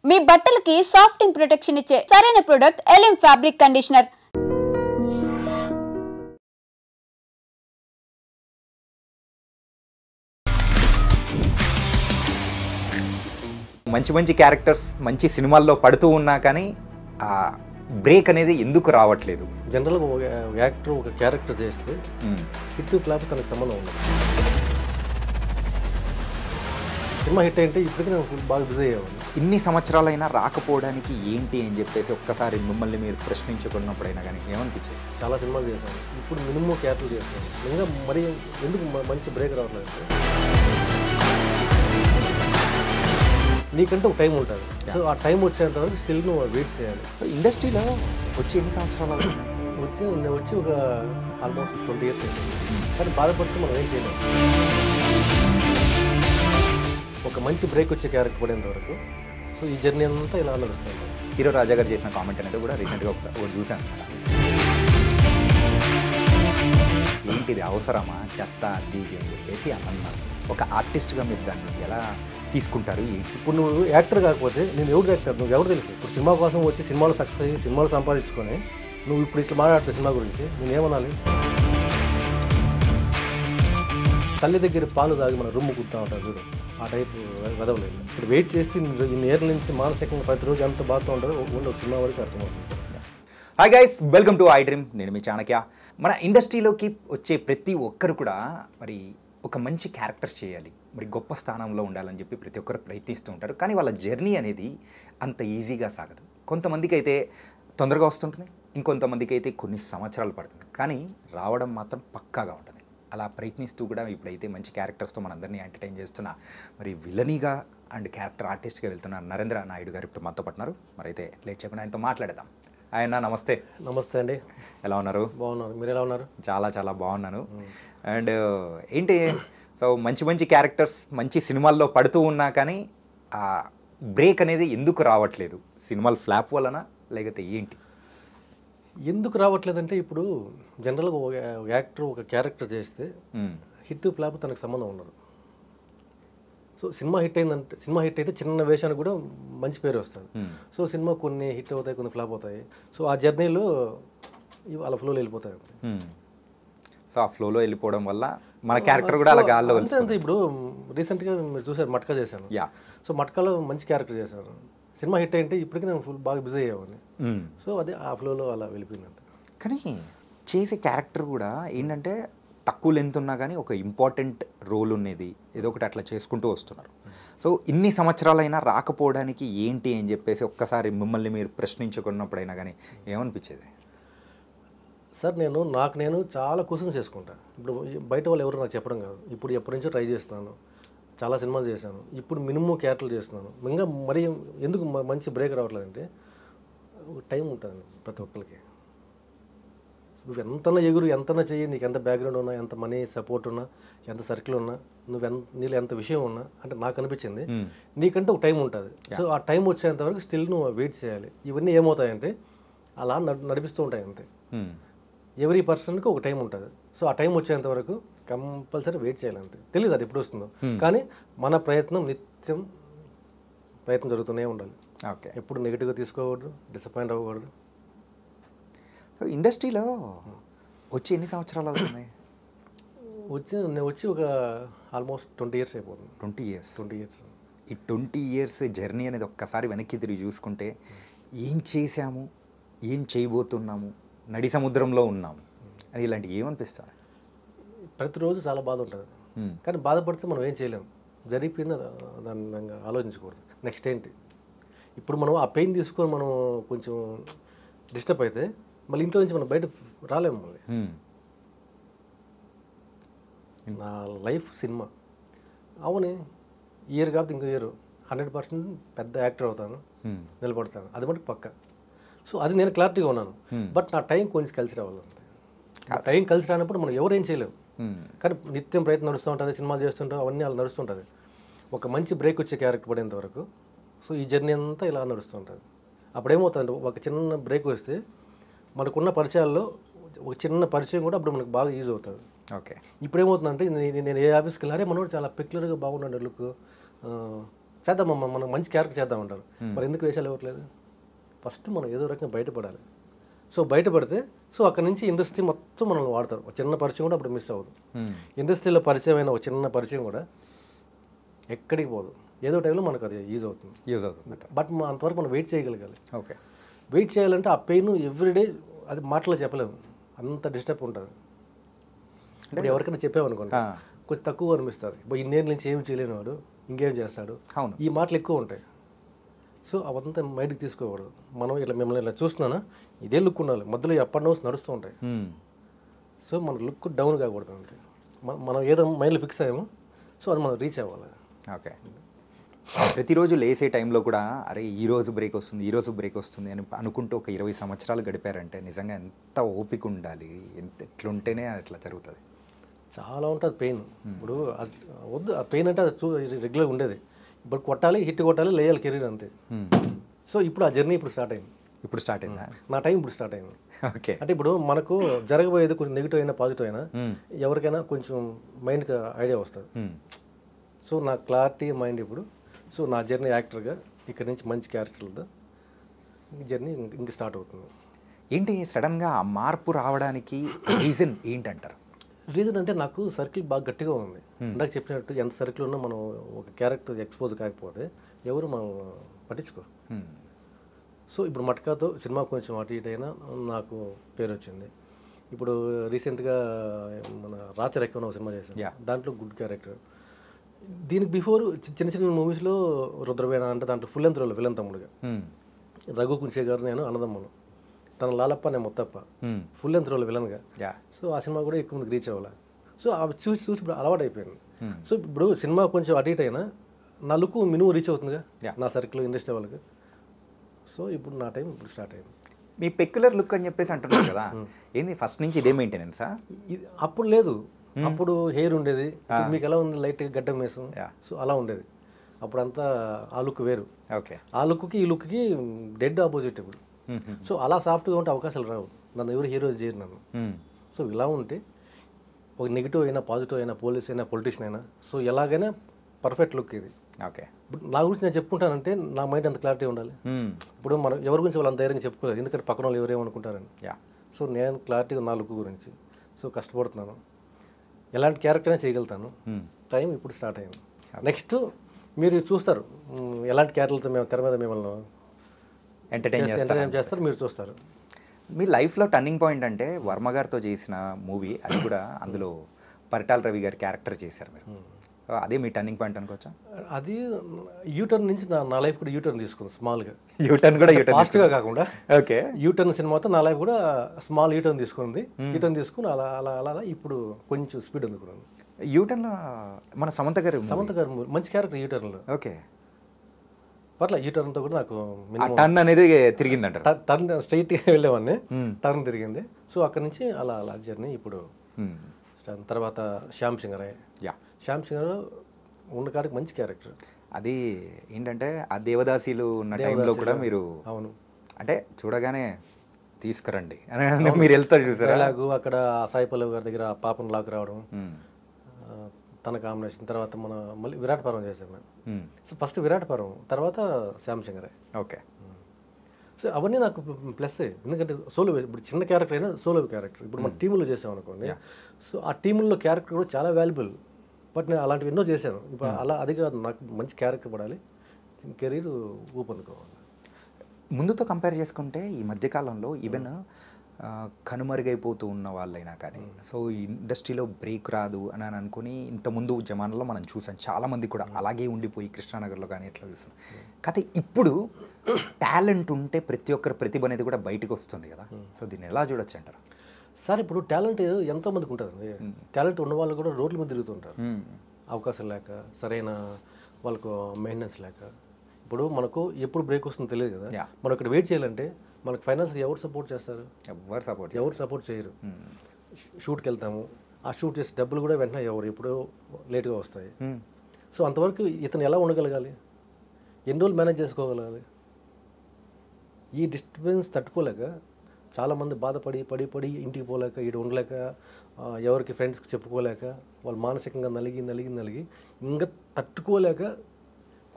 మీ బట్టలకి సాఫ్టింగ్ ప్రొటెక్షన్ ఇచ్చే సరైన ప్రొడక్ట్ ఎలిమ్ ఫ్యాబ్రిక్ కండిషనర్. మంచి మంచి క్యారెక్టర్స్ మంచి సినిమాల్లో పడుతూ ఉన్నా కానీ ఆ బ్రేక్ అనేది ఎందుకు రావట్లేదు? జనరల్గా ఒక యాక్టర్ ఒక క్యారెక్టర్ చేస్తే హిట్ ఫ్లాప్ తనకు సంబంధం ఉండదు. సినిమా హిట్ అంటే ఇప్పటికీ నేను బాగా బిజీ అయ్యేవాడిని. ఇన్ని సంవత్సరాలైనా రాకపోవడానికి ఏంటి అని చెప్పేసి ఒక్కసారి మిమ్మల్ని మీరు ప్రశ్నించుకున్నప్పుడైనా కానీ ఏమనిపించేది? చాలా సినిమాలు చేశాను, ఇప్పుడు మినిమం క్యారెక్టర్ చేస్తాను. ఇంకా మరి ఎందుకు మంచి బ్రేక్ రావట్లేదు అంటే నీకంటే ఒక టైం ఉంటుంది. సో ఆ టైం వచ్చేంత వరకు స్టిల్ నువ్వు వెయిట్ చేయాలి. ఇండస్ట్రీలో వచ్చి ఎన్ని సంవత్సరాలు నేను వచ్చి ఒక ఆల్మోస్ట్ 20 years అయింది. కానీ బాధపడితే మనం ఏం చేయలేము. ఒక మంచి బ్రేక్ వచ్చే క్యారెక్టర్ పడేంత వరకు సో ఈ జర్నీ అంతా ఇలా నడుస్తుంది. హీరో రాజా గారు చేసిన కామెంట్ అనేది కూడా రీసెంట్గా ఒకటి చూశాను. ఏంటిది అవసరమా చెత్త అది అని చెప్పేసి అన్నారు. ఒక ఆర్టిస్ట్గా మీరు దాన్ని ఎలా తీసుకుంటారు? ఇప్పుడు నువ్వు యాక్టర్ కాకపోతే నేను ఎవరు యాక్టర్ నువ్వు ఎవరు తెలుసు? ఇప్పుడు సినిమా కోసం వచ్చి సినిమాలు సక్సెస్ అయ్యి సినిమాలు సంపాదించుకొని నువ్వు ఇప్పుడు ఇట్లా మాట్లాడుతావు సినిమా గురించి, నేనేమనాలి? తల్లి దగ్గర పాలు తాగి మన రూమ్ కుడతా ఉంటారు చూడు, ఆ టైపు వెదవలేదు. ఇప్పుడు వెయిట్ చేసి ఇన్ని ఏళ్ళ నుంచి మానసికంగా ప్రతిరోజు ఎంత బాగా ఉంటారో ఒక సినిమా వరకు అర్థమవుతుంది. Hi guys, welcome to I dream. నేను మీ చాణక్య. మన ఇండస్ట్రీలోకి వచ్చే ప్రతి ఒక్కరు కూడా మరి ఒక మంచి క్యారెక్టర్స్ చేయాలి, మరి గొప్ప స్థానంలో ఉండాలని చెప్పి ప్రతి ఒక్కరు ప్రయత్నిస్తూ ఉంటారు. కానీ వాళ్ళ జర్నీ అనేది అంత ఈజీగా సాగదు. కొంతమందికి అయితే తొందరగా వస్తుంటుంది, ఇంకొంతమందికి అయితే కొన్ని సంవత్సరాలు పడుతుంది. కానీ రావడం మాత్రం పక్కాగా ఉంటుంది. అలా ప్రయత్నిస్తూ కూడా ఇప్పుడైతే మంచి క్యారెక్టర్స్తో మనందరినీ ఎంటర్టైన్ చేస్తున్న మరి విలనీగా అండ్ క్యారెక్టర్ ఆర్టిస్ట్గా వెళ్తున్న నరేంద్ర నాయుడు గారు ఇప్పుడు మనతో పడుతున్నారు. మరి అయితే లేట్ చేయకుండా ఆయనతో మాట్లాడదాం. ఆయన నమస్తే. నమస్తే అండి. ఎలా ఉన్నారు? బాగున్నారు, మీరు ఎలా ఉన్నారు? చాలా చాలా బాగున్నాను. అండ్ ఏంటి, సో మంచి మంచి క్యారెక్టర్స్ మంచి సినిమాల్లో పడుతూ ఉన్నా కానీ ఆ బ్రేక్ అనేది ఎందుకు రావట్లేదు? సినిమాలు ఫ్లాప్ వలన లేకపోతే ఏంటి? ఎందుకు రావట్లేదంటే ఇప్పుడు జనరల్గా ఒక యాక్టర్ ఒక క్యారెక్టర్ చేస్తే హిట్ ఫ్లాప్ తనకు సంబంధం ఉండదు. సో సినిమా హిట్ అయిందంటే సినిమా హిట్ అయితే చిన్న వేషానికి కూడా మంచి పేరు వస్తుంది. సో సినిమా కొన్ని హిట్ అవుతాయి, కొన్ని ఫ్లాప్ అవుతాయి. సో ఆ జర్నీలో వాళ్ళ ఫ్లోలో వెళ్ళిపోతాయి. సో ఆ ఫ్లోలో వెళ్ళిపోవడం వల్ల మన క్యారెక్టర్ కూడా అలా గాల్లో అంతే. ఇప్పుడు రీసెంట్గా మీరు చూసారు మట్కా చేశాను. సో మట్కాలో మంచి క్యారెక్టర్ చేశాను. సినిమా హిట్ అయింటే ఇప్పటికీ నేను బాగా బిజీ అయ్యేవాడిని. సో అదే ఆ ఫ్లోలో అలా వెళ్ళిపోయిందంట. కానీ చేసే క్యారెక్టర్ కూడా ఏంటంటే తక్కువ లెంత్ ఉన్నా కానీ ఒక ఇంపార్టెంట్ రోల్ ఉన్నది ఏదో ఒకటి అట్లా చేసుకుంటూ వస్తున్నారు. సో ఇన్ని సంవత్సరాలైనా రాకపోవడానికి ఏంటి అని చెప్పేసి ఒక్కసారి మిమ్మల్ని మీరు ప్రశ్నించుకున్నప్పుడైనా కానీ ఏమనిపించేది? సార్ నేను చాలా క్వశ్చన్స్ చేసుకుంటాను. ఇప్పుడు బయట వాళ్ళు ఎవరు నాకు చెప్పడం కాదు. ఇప్పుడు ఎప్పటి నుంచో ట్రై చేస్తున్నాను, చాలా సినిమాలు చేశాను, ఇప్పుడు మినిమం క్యారెక్టర్లు చేస్తున్నాను. ఇంకా మరి ఎందుకు మంచి బ్రేక్ రావట్లేదంటే టైం ఉంటుంది ప్రతి ఒక్కరికి. నువ్వు ఎంతనా ఎగురు ఎంతనా చెయ్యి, నీకు ఎంత బ్యాక్గ్రౌండ్ ఉన్నా, ఎంత మనీ సపోర్ట్ ఉన్నా, ఎంత సర్కిల్ ఉన్నా, నీళ్ళు ఎంత విషయం ఉన్నా, అంటే నాకు అనిపించింది నీకంటే ఒక టైం ఉంటుంది. సో ఆ టైం వచ్చేంత వరకు స్టిల్ నువ్వు వెయిట్ చేయాలి. ఇవన్నీ ఏమవుతాయంటే అలా నడిపిస్తూ ఉంటాయి అంతే. ఎవ్రీ పర్సన్కి ఒక టైం ఉంటుంది. సో ఆ టైం వచ్చేంత వరకు కంపల్సరీ వెయిట్ చేయాలి అంతే. తెలియదు అది ఎప్పుడు వస్తుందో, కానీ మన ప్రయత్నం నిత్యం ప్రయత్నం జరుగుతూనే ఉండాలి. ఓకే, ఎప్పుడు నెగిటివ్గా తీసుకోకూడదు, డిసప్పాయింట్ అవ్వకూడదు. ఇండస్ట్రీలో వచ్చి ఎన్ని సంవత్సరాలు అవుతుంది? నేను వచ్చి ఒక ఆల్మోస్ట్ 20 years అయిపోతుంది. 20 years. ఈ 20 years జర్నీ అనేది ఒక్కసారి వెనక్కి తిరిగి చూసుకుంటే ఏం చేశాము, ఏం చేయబోతున్నాము, నడి సముద్రంలో ఉన్నాము అని ఇలాంటివి ఏమనిపిస్తుంది? ప్రతిరోజు చాలా బాధ ఉంటుంది, కానీ బాధపడితే మనం ఏం చేయలేము. జరిగిపోయింది దాన్ని ఆలోచించకూడదు. నెక్స్ట్ ఏంటి? ఇప్పుడు మనం ఆ పెయిన్ తీసుకొని మనం కొంచెం డిస్టర్బ్ అయితే మళ్ళీ ఇంట్లో నుంచి మనం బయట రాలేము. మళ్ళీ నా లైఫ్ సినిమా అవునే, ఇయర్ కాబట్టి ఇంకో ఇయర్ 100% పెద్ద యాక్టర్ అవుతాను, నిలబడతాను, అది మటుకు పక్క. సో అది నేను క్లారిటీగా ఉన్నాను. బట్ నా టైం కొంచెం కలిసి రావాలి. టైం కలిసి రానప్పుడు మనం ఎవరేం చేయలేము. కానీ నిత్యం ప్రయత్నం నడుస్తూ ఉంటుంది, సినిమాలు చేస్తుంటాం, అవన్నీ అలా నడుస్తుంటుంది. ఒక మంచి బ్రేక్ వచ్చే క్యారెక్టర్ పడేంత వరకు సో ఈ జర్నీ అంతా ఇలా నడుస్తుంటుంది. అప్పుడు ఏమవుతుంది, ఒక చిన్న బ్రేక్ వస్తే మనకున్న పరిచయాల్లో ఒక చిన్న పరిచయం కూడా అప్పుడు మనకు బాగా యూజ్ అవుతుంది. ఓకే, ఇప్పుడు ఏమవుతుందంటే నేను ఏ ఆఫీస్కి వెళ్ళారే మనోడు చాలా పెక్యులర్గా బాగున్నాడు, లుక్ చేద్దామమ్మా, మనం మంచి క్యారెక్టర్ చేద్దాం అంటారు. మరి ఎందుకు వేషాలు ఇవ్వట్లేదు? ఫస్ట్ మనం ఏదో రకంగా బయటపడాలి. సో బయటపడితే సో అక్కడ నుంచి ఇండస్ట్రీ మొత్తం మనల్ని వాడతారు. ఒక చిన్న పరిచయం కూడా అప్పుడు మిస్ అవ్వదు. ఇండస్ట్రీలో పరిచయం అయిన ఒక చిన్న పరిచయం కూడా ఎక్కడికి పోదు, ఏదో టైంలో మనకు అది యూజ్ అవుతుంది. బట్ అంతవరకు మనం వెయిట్ చేయగలగాలి. ఓకే, వెయిట్ చేయాలంటే ఆ పెయిన్ ఎవ్రీడే అది మాటలో చెప్పలేము, అంత డిస్టర్బ్ ఉంటుంది. ఇప్పుడు ఎవరికైనా చెప్పామనుకోండి కొంచెం తక్కువ అనిపిస్తారు. ఇప్పుడు ఇన్నేళ్ళ నుంచి ఏం చేయలేని వాడు ఇంకేం చేస్తాడు, ఈ మాటలు ఎక్కువ ఉంటాయి. సో అవంతా మైండ్కి తీసుకోకూడదు. మనం ఇట్లా మిమ్మల్ని ఇలా చూస్తున్నానా, ఇదే లుక్ ఉండాలి, మధ్యలో అప్ అండ్ డౌన్స్ నడుస్తూ ఉంటాయి. సో మన లుక్ డౌన్ కాకూడదు. అంటే మనం ఏదో మైండ్లో ఫిక్స్ అయ్యామో సో అది మనం రీచ్ అవ్వాలి. ఓకే, ప్రతిరోజు లేసే టైంలో కూడా అరే ఈరోజు బ్రేక్ వస్తుంది అని అనుకుంటూ ఒక 20 సంవత్సరాలు గడిపారంటే నిజంగా ఎంత ఓపిక ఉండాలి, ఎట్లుంటేనే అట్లా జరుగుతుంది. చాలా ఉంటుంది పెయిన్. ఇప్పుడు అది వద్దు, ఆ పెయిన్ అంటే అది రెగ్యులర్గా ఉండేది. ఇప్పుడు కొట్టాలి, హిట్ కొట్టాలి, లేయాలి కెరీర్ అంతే. సో ఇప్పుడు ఆ జర్నీ ఇప్పుడు స్టార్ట్ అయిందా? నా టైం ఇప్పుడు స్టార్ట్ అయింది. ఓకే, అంటే ఇప్పుడు మనకు జరగబోయేది కొంచెం నెగిటివ్ అయినా పాజిటివ్ అయినా ఎవరికైనా కొంచెం మైండ్కి ఐడియా వస్తుంది. సో నా క్లారిటీ మైండ్ ఇప్పుడు. సో నా జర్నీ యాక్టర్గా ఇక్కడ నుంచి మంచి క్యారెక్టర్లతో జర్నీ ఇంక స్టార్ట్ అవుతుంది. ఏంటి సడన్గా ఆ మార్పు రావడానికి రీజన్ ఏంటంటారు? రీజన్ అంటే నాకు సర్కిల్ బాగా గట్టిగా ఉంది. ఇందాక చెప్పినట్టు ఎంత సర్కిల్ ఉన్నా మనం ఒక క్యారెక్టర్ ఎక్స్పోజ్ కాకపోతే ఎవరు మనం పట్టించుకోరు. సో ఇప్పుడు మట్కాతో సినిమా కొంచెం అటు ఇటు అయినా నాకు పేరు వచ్చింది. ఇప్పుడు రీసెంట్గా మన రాచరెక్కన సినిమా చేశాను, దాంట్లో గుడ్ క్యారెక్టర్. దీనికి బిఫోర్ చిన్న చిన్న మూవీస్లో రుద్రవేణ అంటే దాంట్లో ఫుల్ లెంత్ రోల్ విలన్ తమ్ముడుగా, రఘు కుంచే గారు నేను అన్నదమ్మును, తన లాలప్ప నేను మొత్తప్ప ఫుల్ లెంత్ రోల్ విలన్గా. సో ఆ సినిమా కూడా ఎక్కువ మందికి రీచ్ అవ్వాలి. సో అవి చూసి ఇప్పుడు అలవాటు అయిపోయింది. సో ఇప్పుడు సినిమా కొంచెం అటు ఇటు అయినా నా లుక్ మినిమం రీచ్ అవుతుందిగా నా సర్కిల్ ఇండస్ట్రీ వాళ్ళకి. సో ఇప్పుడు నా టైం ఇప్పుడు స్టార్ట్ అయింది. మీ పెక్యులర్ లుక్ అని చెప్పేసి అంటున్నారు కదా, ఏంది ఫస్ట్ నుంచి ఇదే మెయింటెనెన్సా? అప్పుడు లేదు, అప్పుడు హెయిర్ ఉండేది. మీకు ఎలా ఉంది, లైట్గా గడ్డం వేసాం. సో అలా ఉండేది అప్పుడంతా. ఆ లుక్ వేరు. ఓకే, ఆ లుక్కి ఈ లుక్కి డెడ్ ఆపోజిట్ ఇప్పుడు. సో అలా సాఫ్ట్గా ఉంటే అవకాశాలు రావు. నన్ను ఎవరు హీరో చేయరు నన్ను. సో ఇలా ఉంటే ఒక నెగిటివ్ అయినా పాజిటివ్ అయినా పోలీస్ అయినా పొలిటీషియన్ అయినా సో ఎలాగైనా పర్ఫెక్ట్ లుక్ ఇది. ఓకే, ఇప్పుడు నా గురించి నేను చెప్పుకుంటానంటే నా మైండ్ అంత క్లారిటీ ఉండాలి. ఇప్పుడు మనం ఎవరి గురించి వాళ్ళు అంత ధైర్యంగా చెప్పుకోలేదు, ఎందుకంటే పక్కన వాళ్ళు ఎవరేమనుకుంటారని. సో నేను క్లారిటీగా నా లుక్ గురించి సో కష్టపడుతున్నాను, ఎలాంటి క్యారెక్టర్ అయినా చేయగలుగుతాను. టైం ఇప్పుడు స్టార్ట్ అయింది. నెక్స్ట్ మీరు చూస్తారు ఎలాంటి క్యారెక్టర్లతో మేము తెర మీద మిమ్మల్ని ఎంటర్టైన్ చేస్తారు, మీరు చూస్తారు. మీ లైఫ్లో టర్నింగ్ పాయింట్ అంటే వర్మ గారితో చేసిన మూవీ, అది కూడా అందులో పరిటాల రవి గారి క్యారెక్టర్ చేశారు మీరు, అదే మీ టర్నింగ్ పాయింట్ అనుకోవచ్చా? అది యూటర్న్ నుంచి నా లైఫ్ కూడా యూటర్న్ తీసుకుంది స్మాల్గా. యూటర్న్ కూడా ఫాస్ట్గా కాకుండా ఓకే, యూటర్న్ సినిమాతో నా లైఫ్ కూడా స్మాల్ యూటర్న్ తీసుకుంది. యూటర్న్ తీసుకుని అలా అలా అలా ఇప్పుడు కొంచెం స్పీడ్ అందుకున్నాను. యూటర్న్లో మన సమంత గారు మంచి క్యారెక్టర్ యూటర్న్లో. ఓకే, పర్లే యూటర్న్తో కూడా నాకు టర్న్ అనేది తిరిగిందంట. టర్న్ స్ట్రైట్గా వెళ్ళేవాడిని, టర్న్ తిరిగింది. సో అక్కడ నుంచి అలా అలా జర్నీ ఇప్పుడు. తర్వాత శ్యామ్ సింగరాయ్. శ్యామ్ సింగర్ ఉన్న కాడికి మంచి క్యారెక్టర్. అది ఏంటంటే ఆ దేవదాసీలు ఉన్న టైంలో కూడా మీరు అవును అంటే చూడగానే తీసుకురండి అని మీరు వెళ్తారు చూసారు. ఎలాగూ అక్కడ సాయి పల్లవి గారి దగ్గర పాపను లాక్ రావడం, తన కాంబినేషన్. తర్వాత మన మళ్ళీ విరాట్ పర్వం చేసాం మేము. సో ఫస్ట్ విరాట్ పర్వం, తర్వాత శ్యామ్ సింగరాయ్. ఓకే, సో అవన్నీ నాకు ప్లస్. ఎందుకంటే సోలో, ఇప్పుడు చిన్న క్యారెక్టర్ అయినా సోలో క్యారెక్టర్. ఇప్పుడు మన టీంలో చేసాం అనుకోండి, సో ఆ టీంలో క్యారెక్టర్ కూడా చాలా వాల్యుబుల్. బట్ నేను అలాంటివి ఎన్నో చేశాను. ఇప్పుడు అలా అది కాదు, నాకు మంచి క్యారెక్టర్ పడాలి, కెరీర్ ఊపందుకోవాలి. ముందుతో కంపేర్ చేసుకుంటే ఈ మధ్యకాలంలో ఈవెన్ కనుమరుగైపోతూ ఉన్న వాళ్ళైనా కానీ సో ఇండస్ట్రీలో బ్రేక్ రాదు అని అనుకుని ఇంతకుముందు జమానాలో మనం చూసాం, చాలామంది కూడా అలాగే ఉండిపోయి కృష్ణానగర్లో కానీ ఎట్లా చూసాం. కాకపోతే ఇప్పుడు టాలెంట్ ఉంటే ప్రతి ఒక్కరి ప్రతిభ అనేది కూడా బయటకు వస్తుంది కదా. సో దీన్ని ఎలా చూడొచ్చు అంటారు? సార్ ఇప్పుడు టాలెంట్ ఎంతోమందికి ఉంటుంది. టాలెంట్ ఉన్న వాళ్ళు కూడా రోడ్ల మీద తిరుగుతుంటారు, అవకాశం లేక, సరైన వాళ్ళకు మెయింటెనెన్స్ లేక. ఇప్పుడు మనకు ఎప్పుడు బ్రేక్ వస్తుందో తెలియదు కదా. మనం ఇక్కడ వెయిట్ చేయాలంటే మనకు ఫైనాన్స్గా ఎవరు సపోర్ట్ చేస్తారు? ఎవరు సపోర్ట్ చేయరు. షూట్కి వెళ్తాము, ఆ షూట్ చేసే డబ్బులు కూడా వెంటనే ఎప్పుడో లేట్గా వస్తాయి. సో అంతవరకు ఇతను ఎలా ఉండగలగాలి, ఎన్ని రోజులు మేనేజ్ చేసుకోగలగాలి? ఈ డిస్టర్బెన్స్ తట్టుకోలేక చాలామంది బాధపడి పడి పడి ఇంటికి పోలేక, ఈడు ఉండలేక, ఎవరికి ఫ్రెండ్స్కి చెప్పుకోలేక, వాళ్ళు మానసికంగా నలిగి నలిగి నలిగి ఇంకా తట్టుకోలేక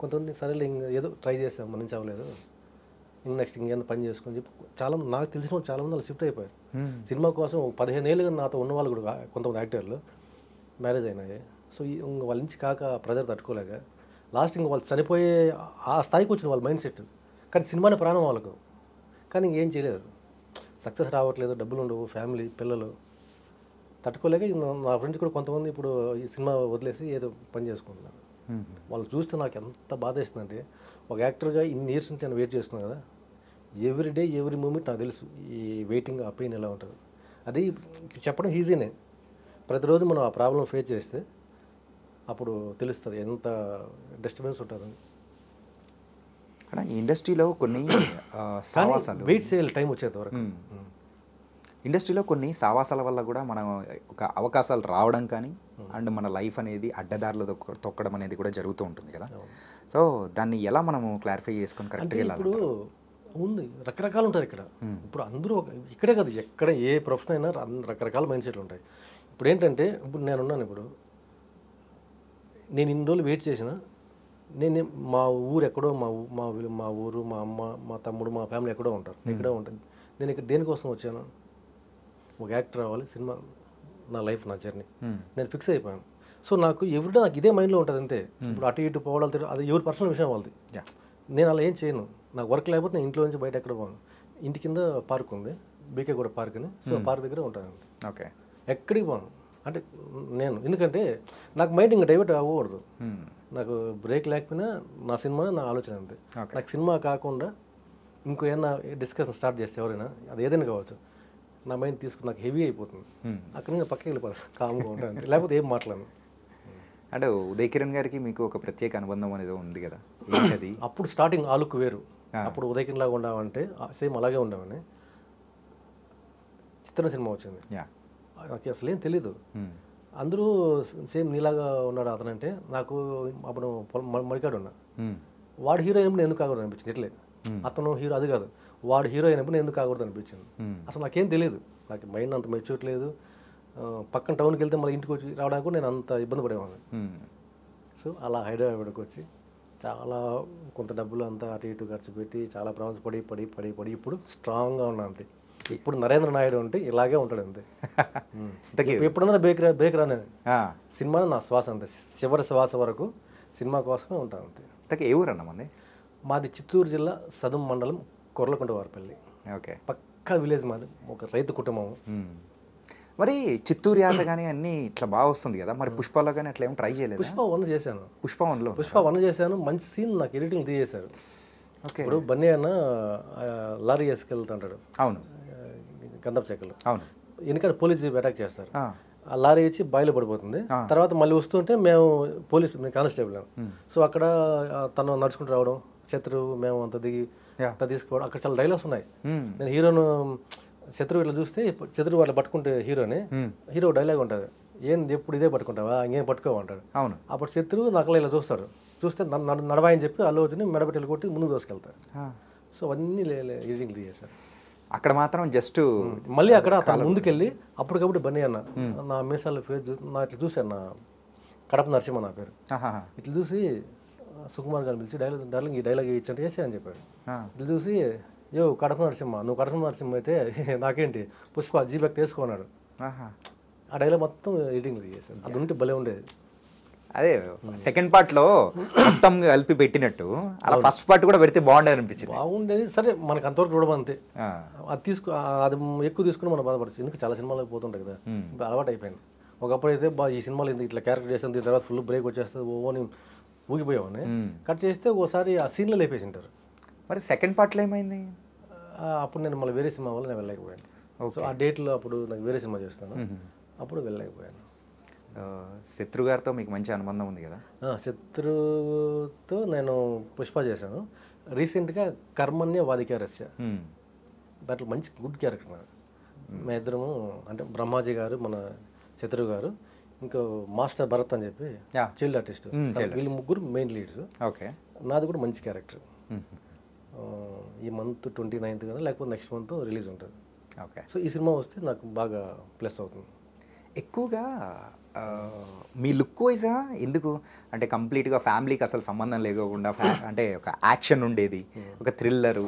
కొంతమంది సరేలే ఇంక ఏదో ట్రై చేసాం మన నుంచి అవ్వలేదు, ఇంక నెక్స్ట్ ఇంకేమైనా పని చేసుకొని చెప్పి చాలా నాకు తెలిసిన వాళ్ళు చాలామంది వాళ్ళు షిఫ్ట్ అయిపోయారు. సినిమా కోసం 15 ఏళ్ళుగా నాతో ఉన్న వాళ్ళు కూడా కొంతమంది యాక్టర్లు మ్యారేజ్ అయినాయి. సో ఇంక వాళ్ళ నుంచి కాక ప్రెజర్ తట్టుకోలేక లాస్ట్ ఇంక వాళ్ళు చనిపోయే ఆ స్థాయికి వచ్చిన వాళ్ళ మైండ్ సెట్. కానీ సినిమానే ప్రాణం వాళ్ళకు, కానీ ఇంకేం చేయలేదు, సక్సెస్ రావట్లేదు, డబ్బులు ఉండవు, ఫ్యామిలీ పిల్లలు తట్టుకోలేక నా ఫ్రెండ్స్ కూడా కొంతమంది ఇప్పుడు ఈ సినిమా వదిలేసి ఏదో పని చేసుకుంటున్నారు. వాళ్ళు చూస్తే నాకు ఎంత బాధ వేస్తుందంటే, ఒక యాక్టర్గా ఇన్ని ఇయర్స్ నుంచి నేను వెయిట్ చేస్తున్నాను కదా, ఎవ్రీ డే ఎవ్రీ మూమెంట్ నాకు తెలుసు ఈ వెయిటింగ్ ఆ పెయిన్ ఎలా ఉంటుంది. అది చెప్పడం ఈజీనే, ప్రతిరోజు మనం ఆ ప్రాబ్లం ఫేస్ చేస్తే అప్పుడు తెలుస్తుంది ఎంత డిస్టర్బెన్స్ ఉంటుందని. అక్కడ ఇండస్ట్రీలో కొన్ని సావాసాలు వెయిట్ చేయాలి టైం వచ్చేంత వరకు. ఇండస్ట్రీలో కొన్ని సావాసాల వల్ల కూడా మనం ఒక అవకాశాలు రావడం కానీ అండ్ మన లైఫ్ అనేది అడ్డదారులు తొక్కడం అనేది కూడా జరుగుతూ ఉంటుంది కదా. సో దాన్ని ఎలా మనము క్లారిఫై చేసుకొని కరెక్ట్గా వెళ్ళాలి? ఇప్పుడు ఉంది రకరకాలు ఉంటారు ఇక్కడ. ఇప్పుడు అందరూ ఇక్కడే కాదు, ఎక్కడ ఏ ప్రొఫెషన్ అయినా రకరకాల మైండ్ సెట్లు ఉంటాయి. ఇప్పుడు ఏంటంటే, ఇప్పుడు నేనున్నాను, ఇప్పుడు నేను ఇన్ని రోజులు వెయిట్ చేసిన, నేను మా ఊరు ఎక్కడో, మా ఊరు, మా అమ్మ, మా తమ్ముడు, మా ఫ్యామిలీ ఎక్కడో ఉంటారు, ఎక్కడో ఉంటుంది. నేను ఇక్కడ దేనికోసం వచ్చాను, ఒక యాక్టర్ అవ్వాలి, సినిమా నా లైఫ్, నా జర్నీ, నేను ఫిక్స్ అయిపోయాను. సో నాకు ఎవ్రీడే నాకు ఇదే మైండ్లో ఉంటుంది అంతే. ఇప్పుడు అటు ఇటు పోవడాలు అది ఎవరి పర్సనల్ విషయం వాళ్ళది. నేను అలా ఏం చేయను, నాకు వర్క్ లేకపోతే నేను ఇంట్లో నుంచి బయట ఎక్కడ పోను. ఇంటి కింద పార్క్ ఉంది, బీకే కూడా పార్క్ అని, సో పార్క్ దగ్గర ఉంటాను. ఓకే, ఎక్కడికి పోను అంటే నేను, ఎందుకంటే నాకు మైండ్ ఇంకా డైవర్ట్ అవ్వకూడదు. నాకు బ్రేక్ లేకపోయినా నా సినిమా నా ఆలోచన అంతే. నాకు సినిమా కాకుండా ఇంకో ఏదైనా డిస్కషన్ స్టార్ట్ చేస్తే ఎవరైనా, అది ఏదైనా కావచ్చు, నా మైండ్ తీసుకుని నాకు హెవీ అయిపోతుంది. అక్కడి నుంచి పక్కకి వెళ్ళిపోతాను, కామ్గా ఉంటాను, లేకపోతే ఏం మాట్లాడను. అంటే ఉదయ్ కిరణ్ గారికి మీకు ఒక ప్రత్యేక అనుబంధం అనేది ఉంది కదా, ఏంటది? అప్పుడు స్టార్టింగ్ ఆ లుక్ వేరు. అప్పుడు ఉదయ్ కిరణ్ లాగా ఉండమంటే సేమ్ అలాగే ఉండమని చిత్రం సినిమా వచ్చింది. నాకు అసలు ఏం తెలీదు, అందరూ సేమ్ నీలాగా ఉన్నాడు అతనంటే, నాకు అప్పుడు మడికాడు ఉన్నా, వాడు హీరో అయినప్పుడు ఎందుకు కాకూడదు అనిపించింది. ఇట్లే అతను హీరో అది కాదు, వాడు హీరో అయినప్పుడు ఎందుకు కాకూడదు అనిపించింది. అసలు నాకేం తెలియదు, నాకు మైండ్ అంత మెచ్యూర్ లేదు. పక్కన టౌన్కి వెళ్తే మళ్ళీ ఇంటికి వచ్చి రావడానికి కూడా నేను అంత ఇబ్బంది పడేవాడిని. సో అలా హైదరాబాద్కి వచ్చి చాలా కొంత డబ్బులు అంతా అటు ఇటు ఖర్చు పెట్టి చాలా ప్రాబ్లమ్స్ పడి పడి పడి పడి ఇప్పుడు స్ట్రాంగ్గా ఉన్నా అంతే. ఇప్పుడు నరేంద్ర నాయుడు అంటే ఇలాగే ఉంటాడు అంతే. ఎప్పుడన్నా బ్రేక్ రానేది, సినిమా నా శ్వాస అంతే, చివరి శ్వాస వరకు సినిమా కోసమే ఉంటాను అంతే. ఏ ఊరు అన్నమండి? మాది చిత్తూరు జిల్లా సదుం మండలం కొర్లకొండ వారిపల్లి. ఓకే, పక్కా విలేజ్ మాది, ఒక రైతు కుటుంబం. మరి చిత్తూరు యాస కానీ అన్నీ ఇట్లా బాగా వస్తుంది కదా, మరి పుష్పలో కానీ అట్లా ఏం ట్రై చేయలేదు? పుష్ప 1 చేశాను, పుష్ప 1 చేశాను, మంచి సీన్ నాకు ఎడిటింగ్ తీసేశారు. ఇప్పుడు బన్నీ అన్న లారీ వేసుకెళ్తుంటాడు, అవును, గంధపు చెక్కలు, అవును, ఎందుకంటే పోలీస్ జీప్ అటాక్ చేస్తారు, ఆ లారీ వచ్చి బాయిలో పడిపోతుంది. తర్వాత మళ్ళీ వస్తుంటే మేము కానిస్టేబుల్, సో అక్కడ తను నడుచుకుంటూ రావడం, శత్రువు మేము అంత దిగి అంత తీసుకుపోవడం, అక్కడ చాలా డైలాగ్స్ ఉన్నాయి. నేను హీరోను శత్రువు ఇట్లా చూస్తే, శత్రువు అట్లా పట్టుకుంటే హీరో డైలాగ్ ఉంటుంది, ఏంది ఎప్పుడు ఇదే పట్టుకుంటావా, ఇంకేం పట్టుకోమంటాడు. అవును, అప్పుడు శత్రువు నాకు ఇలా చూస్తాడు, చూస్తే నడవాయని చెప్పి అల్లు అర్జున్ మెడబెట్టెలు కొట్టి ముందుకు దోసుకెళ్తాడు. సో అవన్నీ ఎడిటింగ్ తీసేశారు. అక్కడ మాత్రం జస్ట్ మళ్ళీ అక్కడ తను ముందుకెళ్ళి అప్పటికప్పుడు బన్నీ అన్న నా మీసాల ఫేస్ నా ఇట్లా చూశాను, నా కడప నరసింహ నా పేరు, ఇట్లా చూసి సుకుమార్ గారిని పిలిచి డార్లింగ్ ఈ డైలాగ్ ఇచ్చంటే వేసే అని చెప్పాడు. ఇట్లా చూసి కడప నరసింహ, నువ్వు కడప నరసింహ అయితే నాకేంటి పుష్ప జీబెక్ తీసుకున్నాడు. ఆ డైలాగ్ మొత్తం ఎడిటింగ్ చేశాను, అది ఉంటే భలే ఉండేది. అదే సెకండ్ పార్ట్ లో మొత్తం కలిపి పెట్టినట్టు అలా ఫస్ట్ పార్ట్ కూడా పెడితే బాగుండేది అనిపించింది. బాగుండేది, సరే మనకు అంతవరకు చూడడం అంతే. అది అది ఎక్కువ తీసుకుని మనం బాధపడచ్చు, ఎందుకు చాలా సినిమాలకు పోతుంటాయి కదా, అలవాటు అయిపోయింది. ఒకప్పుడు అయితే ఈ సినిమాలు ఇట్లా క్యారెక్టర్ చేస్తుంది, దీని తర్వాత ఫుల్ బ్రేక్ వచ్చేస్తుంది ఓని ఊగిపోయామని కట్ చేస్తే ఓసారి ఆ సీన్లో లేపేసి ఉంటారు. మరి సెకండ్ పార్ట్లో ఏమైంది? అప్పుడు నేను మళ్ళీ వేరే సినిమా వల్ల నేను వెళ్ళలేకపోయాను. సో ఆ డేట్లో అప్పుడు నాకు వేరే సినిమా చేస్తాను, అప్పుడు వెళ్ళలేకపోయాను. శత్రు గారితో మీకు మంచి అనుబంధం ఉంది కదా? శత్రుతో నేను పుష్ప చేశాను. రీసెంట్గా కర్మణ్య వాదికారస్య, దాంట్లో మంచి గుడ్ క్యారెక్టర్ నాకు. మా ఇద్దరము అంటే బ్రహ్మాజీ గారు, మన శత్రు గారు, ఇంకో మాస్టర్ భరత్ అని చెప్పి చైల్డ్ ఆర్టిస్ట్, వీళ్ళు ముగ్గురు మెయిన్ లీడ్స్. ఓకే, నాది కూడా మంచి క్యారెక్టర్. ఈ మంత్ 29th కదా, లేకపోతే నెక్స్ట్ మంత్ రిలీజ్ ఉంటుంది. ఓకే, సో ఈ సినిమా వస్తే నాకు బాగా ప్లస్ అవుతుంది. ఎక్కువగా మీ లుక్ వైజా ఎందుకు అంటే కంప్లీట్గా ఫ్యామిలీకి అసలు సంబంధం లేకుండా అంటే ఒక యాక్షన్ ఉండేది, ఒక థ్రిల్లరు,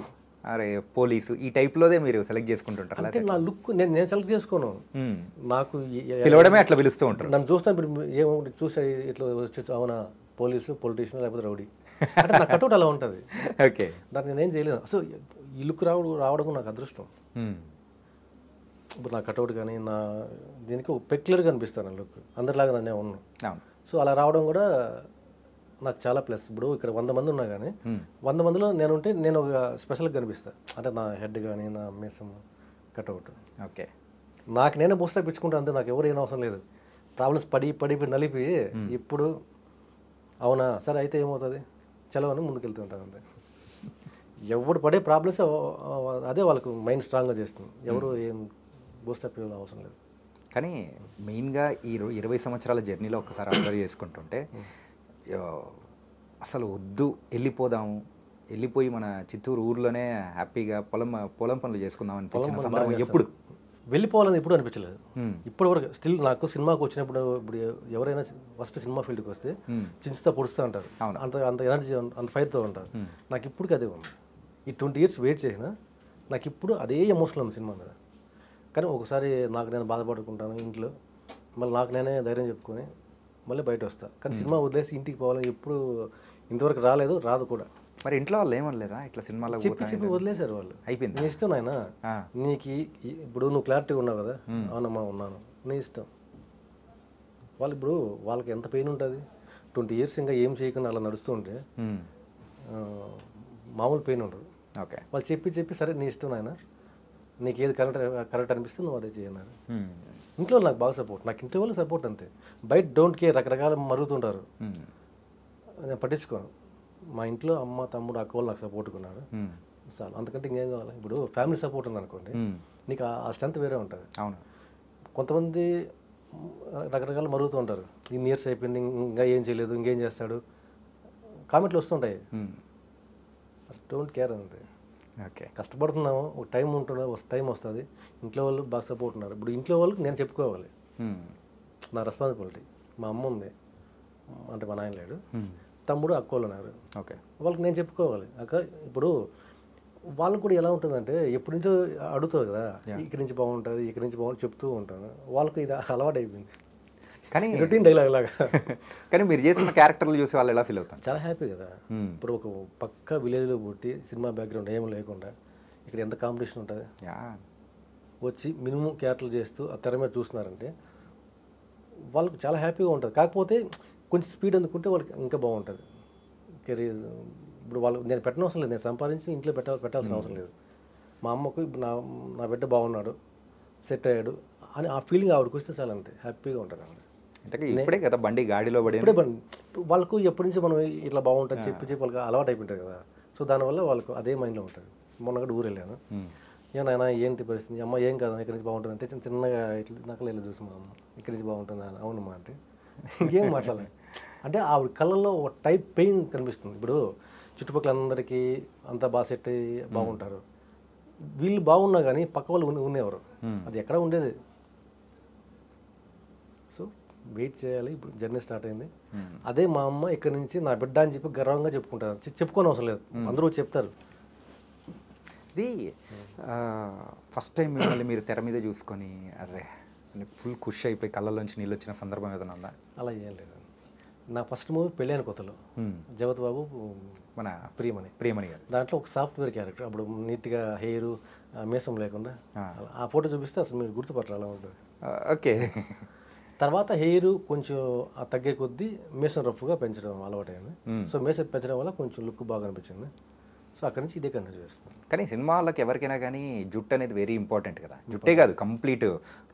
అరే పోలీసు ఈ టైప్లోదే మీరు సెలెక్ట్ చేసుకుంటుంటారు? అంటే నా లుక్ నేను సెలెక్ట్ చేసుకోను, నాకు పిలవడమే అట్లా పిలుస్తూ ఉంటారు. నన్ను చూస్తాను ఇప్పుడు ఏమో చూసే ఇట్లా వచ్చి అవునా పోలీసు, పొలిటీషియన్ లేకపోతే రౌడీ అంటే నా కట్అవుట్ అలా ఉంటుంది. ఓకే, దాన్ని నేనేం చేయలేదు. అసలు ఈ లుక్ రావడం నాకు అదృష్టం. ఇప్పుడు నా కట్అవుట్ కానీ నా దీనికి ఒక పెక్యులర్గా అనిపిస్తాను నా లుక్, అందరిలాగా నన్నే ఉన్నాను. సో అలా రావడం కూడా నాకు చాలా ప్లస్. ఇప్పుడు ఇక్కడ 100 మంది ఉన్నా కానీ 100 మందిలో నేను ఒక స్పెషల్గా కనిపిస్తాను. అంటే నా హెడ్ కానీ నా మీసం కట్అవుట్. ఓకే, నాకు నేనే బూస్టర్ పిచ్చుకుంటాను అంతే, నాకు ఎవరు ఏం అవసరం లేదు. ప్రాబ్లమ్స్ పడి నలిపి ఇప్పుడు అవునా సరే అయితే ఏమవుతుంది చలవని ముందుకెళ్తుంటాను అంతే. ఎవడు పడే ప్రాబ్లమ్స్ అదే వాళ్ళకు మైండ్ స్ట్రాంగ్గా చేస్తుంది, ఎవరు ఏం బూస్టప్ అవసరం లేదు. కానీ మెయిన్గా ఈ 20 సంవత్సరాల జర్నీలో ఒకసారి అబ్జర్వ్ చేసుకుంటుంటే అసలు వద్దు వెళ్ళిపోయి మన చిత్తూరు ఊర్లోనే హ్యాపీగా పొలం పనులు చేసుకుందాం అనిపించిన సందర్భం ఎప్పుడు? వెళ్ళిపోవాలని ఎప్పుడు అనిపించలేదు ఇప్పటి వరకు. స్టిల్ నాకు సినిమాకి వచ్చినప్పుడు ఇప్పుడు ఎవరైనా ఫస్ట్ సినిమా ఫీల్డ్కి వస్తే చించుతా పొడుస్తూ ఉంటారు, అంత ఎనర్జీ అంత ఫైర్తో ఉంటారు. నాకు ఇప్పటికీ అదే ఉంది. ఈ 20 years వెయిట్ చేసిన నాకు ఇప్పుడు అదే ఎమోషనల్ ఉంది సినిమా మీద. కానీ ఒకసారి నాకు నేను బాధపడుకుంటాను ఇంట్లో, మళ్ళీ నాకు నేనే ధైర్యం చెప్పుకొని మళ్ళీ బయట వస్తా. కానీ సినిమా వదిలేసి ఇంటికి పోవాలని ఎప్పుడు ఇంతవరకు రాదు కూడా. మరి ఇంట్లో వాళ్ళు ఏమనలేదా ఇట్లా సినిమాలో? చెప్పి వదిలేశారు వాళ్ళు. అయిపోయింది, నీ ఇష్టం నాయన, నీకు ఇప్పుడు నువ్వు క్లారిటీగా ఉన్నావు కదా. అవునమ్మా ఉన్నాను, నీ ఇష్టం. వాళ్ళు ఇప్పుడు వాళ్ళకి ఎంత పెయిన్ ఉంటుంది, 20 years ఇంకా ఏం చేయకుండా అలా నడుస్తూ ఉంటే మామూలు పెయిన్ ఉండదు. ఓకే, వాళ్ళు చెప్పి సరే నీ ఇష్టం నాయన, నీకు ఏది కరెక్ట్ అనిపిస్తే నువ్వు అదే చేయన్నారు. ఇంట్లో నాకు బాగా సపోర్ట్, నాకు ఇంట్లో వాళ్ళు సపోర్ట్ అంతే. బయట డోంట్ కేర్, రకరకాల మరుగుతుంటారు, నేను పట్టించుకోను. మా ఇంట్లో అమ్మ తమ్ముడు అక్క వాళ్ళు నాకు సపోర్ట్గా ఉన్నారు చాలు, అంతకంటే ఇంకేం కావాలి. ఇప్పుడు ఫ్యామిలీ సపోర్ట్ ఉంది అనుకోండి, నీకు ఆ స్ట్రెంత్ వేరే ఉంటుంది. అవును, కొంతమంది రకరకాల మరుగుతూ ఉంటారు, ఇన్ని ఇయర్స్ అయిపోయింది ఇంకా ఏం చేయలేదు, ఇంకేం చేస్తాడు, కామెంట్లు వస్తుంటాయి. డోంట్ కేర్ అంతే. ఓకే, కష్టపడుతున్నాము, ఒక టైం ఉంటుందా, టైం వస్తుంది. ఇంట్లో వాళ్ళు బాగా సపోర్ట్ ఉన్నారు. ఇప్పుడు ఇంట్లో వాళ్ళకి నేను చెప్పుకోవాలి, నా రెస్పాన్సిబిలిటీ. మా అమ్మ ఉంది అంటే మా నాయన లేడు, తమ్ముడు అక్క వాళ్ళు ఉన్నారు. ఓకే, వాళ్ళకి నేను చెప్పుకోవాలి. అక్క ఇప్పుడు వాళ్ళకు కూడా ఎలా ఉంటుందంటే ఎప్పటి నుంచో అడుగుతుంది కదా, ఇక్కడి నుంచి బాగుంటుంది ఇక్కడి నుంచి బాగుంటుంది చెప్తూ ఉంటాను. వాళ్ళకి ఇది అలవాటు అయిపోయింది, కానీ రొటీన్ డైలాగ్ లాగా. కానీ మీరు చేసిన క్యారెక్టర్లు చూసి వాళ్ళు ఎలా ఫీల్ అవుతారు? చాలా హ్యాపీ కదా. ఇప్పుడు ఒక పక్క విలేజ్లో పుట్టి సినిమా బ్యాక్గ్రౌండ్ ఏం లేకుండా ఇక్కడ ఎంత కాంపిటీషన్ ఉంటుంది, వచ్చి మినిమం క్యారెక్టర్లు చేస్తూ ఆ తెర మీద చూస్తున్నారంటే వాళ్ళకి చాలా హ్యాపీగా ఉంటుంది. కాకపోతే కొంచెం స్పీడ్ అందుకుంటే వాళ్ళకి ఇంకా బాగుంటుంది కెరీర్. ఇప్పుడు వాళ్ళు నేను పెట్టిన అవసరం లేదు, నేను సంపాదించి ఇంట్లో పెట్టాల్సిన అవసరం లేదు. మా అమ్మకు ఇప్పుడు నా బిడ్డ బాగున్నాడు, సెట్ అయ్యాడు అని ఆ ఫీలింగ్ ఆవిడకి వస్తే చాలా అంతే హ్యాపీగా ఉంటుంది ఆవిడ. ఇప్పుడే కదా బండి గాడిలో పడి, ఇప్పుడే వాళ్ళకు ఎప్పటి నుంచి మనం ఇట్లా బాగుంటుంది చెప్పి వాళ్ళకి అలవాటు అయిపోయింటుంది కదా. సో దానివల్ల వాళ్ళకు అదే మైండ్లో ఉంటుంది. మొన్న కూడా ఊరు వెళ్ళాను, ఏమైనా ఏంటి పరిస్థితి, అమ్మ ఏం కాదు ఇక్కడి నుంచి బాగుంటుంది అంటే చిన్నగా ఇట్లా నకలు వెళ్ళి చూసి మా అమ్మ ఇక్కడి నుంచి బాగుంటుంది అని. అవునమ్మా అంటే ఇంకేం మాట్లాడాలి అంటే ఆవిడ కళ్ళల్లో ఒక టైప్ పెయిన్ కనిపిస్తుంది. ఇప్పుడు చుట్టుపక్కల అందరికీ అంతా బాగా సెట్ అయ్యి బాగుంటారు, వీళ్ళు బాగున్నా కానీ పక్క వాళ్ళు ఉండేవారు, అది ఎక్కడ ఉండేది. సో వెయిట్ చేయాలి, ఇప్పుడు జర్నీ స్టార్ట్ అయింది. అదే మా అమ్మ ఇక్కడి నుంచి నా బిడ్డ అని చెప్పి గర్వంగా చెప్పుకుంటారు, చెప్పుకోని అవసరం లేదు, అందరూ చెప్తారు. ఇది ఫస్ట్ టైం మిమ్మల్ని మీరు తెర మీద చూసుకొని అరే ఫుల్ ఖుషి అయిపోయి కళ్ళలోంచి నీళ్ళు వచ్చిన సందర్భం ఏదైనా ఉందా? అలా ఏం లేదు. నా ఫస్ట్ మూవీ పెళ్ళైన కొత్తలో జగత్ బాబు మన ప్రియమణి గారు, దాంట్లో ఒక సాఫ్ట్వేర్ క్యారెక్టర్, అప్పుడు నీట్గా హెయిర్ మీసం లేకుండా. ఆ ఫోటో చూపిస్తే అసలు మీరు గుర్తుపట్టరు అలా ఉంటుంది. ఓకే, తర్వాత హెయిర్ కొంచెం తగ్గే కొద్దీ మీసం రఫ్గా పెంచడం అలవాటైంది. సో మీసం పెంచడం వల్ల కొంచెం లుక్ బాగా అనిపించింది. సో అక్కడి నుంచి ఇదే కంటిన్యూ చేస్తాను. కానీ సినిమాలకు ఎవరికైనా కానీ జుట్టు అనేది వెరీ ఇంపార్టెంట్ కదా. జుట్టే కాదు, కంప్లీట్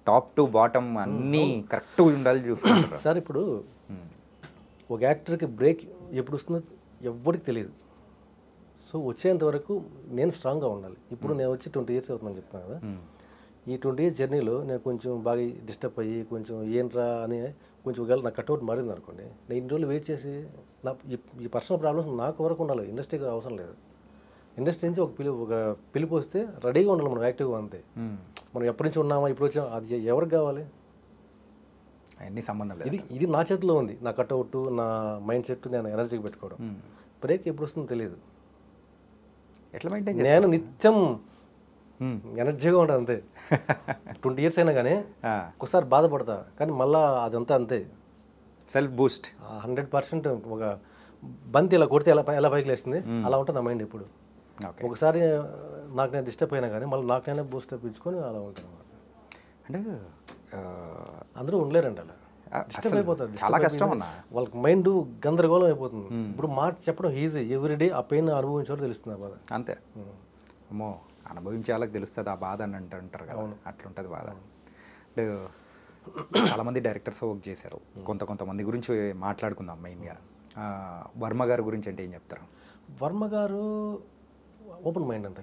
టాప్ టు బాటమ్ అన్నీ కరెక్ట్గా ఉండాలి చూసుకుంటారు సార్. ఇప్పుడు ఒక యాక్టర్కి బ్రేక్ ఎప్పుడు వస్తుందో ఎవరికి తెలియదు. సో వచ్చేంత వరకు నేను స్ట్రాంగ్గా ఉండాలి. ఇప్పుడు నేను వచ్చి 20 years అవుతుందని చెప్తాను కదా. ఈ 20 years జర్నీలో నేను కొంచెం బాగా డిస్టర్బ్ అయ్యి కొంచెం ఏంట్రా అని కొంచెం ఒకవేళ నా కట్అవుట్ మారింది అనుకోండి, నేను ఇన్ని రోజులు వెయిట్ చేసి నా ఈ పర్సనల్ ప్రాబ్లమ్స్ నాకు వరకు ఉండాలి, ఇండస్ట్రీకి అవసరం లేదు. ఇండస్ట్రీ నుంచి ఒక పిలుపు వస్తే రెడీగా ఉండాలి మనం, యాక్టివ్గా అంతే. మనం ఎప్పటి నుంచి ఉన్నామా ఇప్పుడు వచ్చామా అది ఎవరికి కావాలి? అవన్నీ సంబంధం లేదు. ఇది నా చేతిలో ఉంది. నా కట్అవుట్, నా మైండ్ సెట్, నేను ఎనర్జీకి పెట్టుకోవడం. బ్రేక్ ఎప్పుడు వస్తుందో తెలియదు. ఎట్లా మెయింటైన్ నేను నిత్యం ఎనర్జీగా ఉంటాను అంతే. 20 years అయినా కానీ ఒకసారి బాధపడతా, కానీ మళ్ళీ అదంతా అంతే. Self Boost 100%. ఒక బంతి ఇలా కొడితే ఎలా పైకి లేస్తుంది అలా ఉంటుంది నా మైండ్ ఎప్పుడు. ఒకసారి నాకు నేను డిస్టర్బ్ అయినా కానీ మళ్ళీ నాకు నేనే బూస్టప్ ఇచ్చుకొని అలా ఉంటాను. అంటే అందరూ ఉండలేరండి అలా. డిస్టర్బ్ అయిపోతారు, చాలా కష్టం అన్న. వాళ్ళకి మైండ్ గందరగోళం అయిపోతుంది. ఇప్పుడు మాట చెప్పడం ఈజీ, ఎవ్రీడే ఆ పెయిన్ అనుభవించేవారు తెలుస్తుంది ఆ బాధ. అంతే. అమ్మో, అనుభవించే వాళ్ళకి తెలుస్తుంది ఆ బాధ అని అంటారు కదా, అట్లుంటుంది బాధ. అంటే చాలామంది డైరెక్టర్స్ వర్క్ చేశారు, కొంతమంది గురించి మాట్లాడుకుందాం. మెయిన్గా వర్మ గారి గురించి అంటే ఏం చెప్తారు? వర్మ గారు ఓపెన్ మైండ్ అంతే.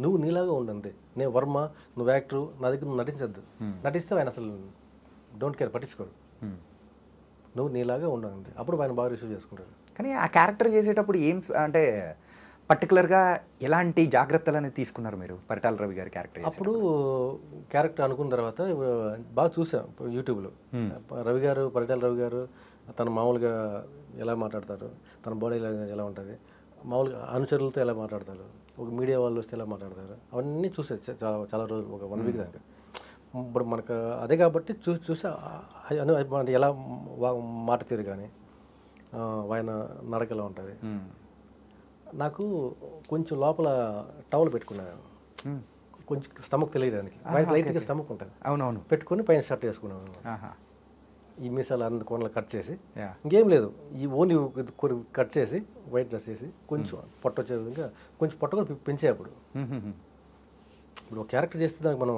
నువ్వు నీలాగా ఉండంతే. నేను వర్మ, నువ్వు యాక్టర్, నా దగ్గర నువ్వు నటించద్దు. నటిస్తే ఆయన అసలు డోంట్ కేర్, పట్టించుకోడు. నువ్వు నీలాగా ఉండంతే, అప్పుడు ఆయన బాగా రిసీవ్ చేసుకుంటాడు. కానీ ఆ క్యారెక్టర్ చేసేటప్పుడు ఏం అంటే పర్టికులర్గా ఎలాంటి జాగ్రత్తలు అనేది తీసుకున్నారు మీరు పరిటాల రవి గారి క్యారెక్టర్? అప్పుడు క్యారెక్టర్ అనుకున్న తర్వాత బాగా చూసాం యూట్యూబ్లో. పరిటాల రవి గారు తను మామూలుగా ఎలా మాట్లాడతారు, తన బాడీ ఎలా ఉంటుంది, మామూలుగా అనుచరులతో ఎలా మాట్లాడతారు, ఒక మీడియా వాళ్ళు వస్తే ఎలా మాట్లాడతారు, అవన్నీ చూసే చాలా రోజులు, ఒక 1 week దాకా. ఇప్పుడు మనకు అదే కాబట్టి చూసా ఎలా మాట తీరు కానీ ఆయన నడక ఎలా ఉంటుంది. నాకు కొంచెం లోపల టవల్ పెట్టుకున్నాను, కొంచెం స్టమక్ తెలియడానికి. లైట్గా స్టమక్ ఉంటుంది, అవునవును, పెట్టుకొని పైన షర్ట్ వేసుకున్నాను. ఈ మీసాలు అందు కోనలు కట్ చేసి, ఇంకేం లేదు, ఈ ఓన్లీ కట్ చేసి వైట్ డ్రెస్ వేసి కొంచెం పొట్ట వచ్చే విధంగా కొంచెం పొట్ట కూడా పెంచే. అప్పుడు ఇప్పుడు ఒక క్యారెక్టర్ చేస్తే దానికి మనం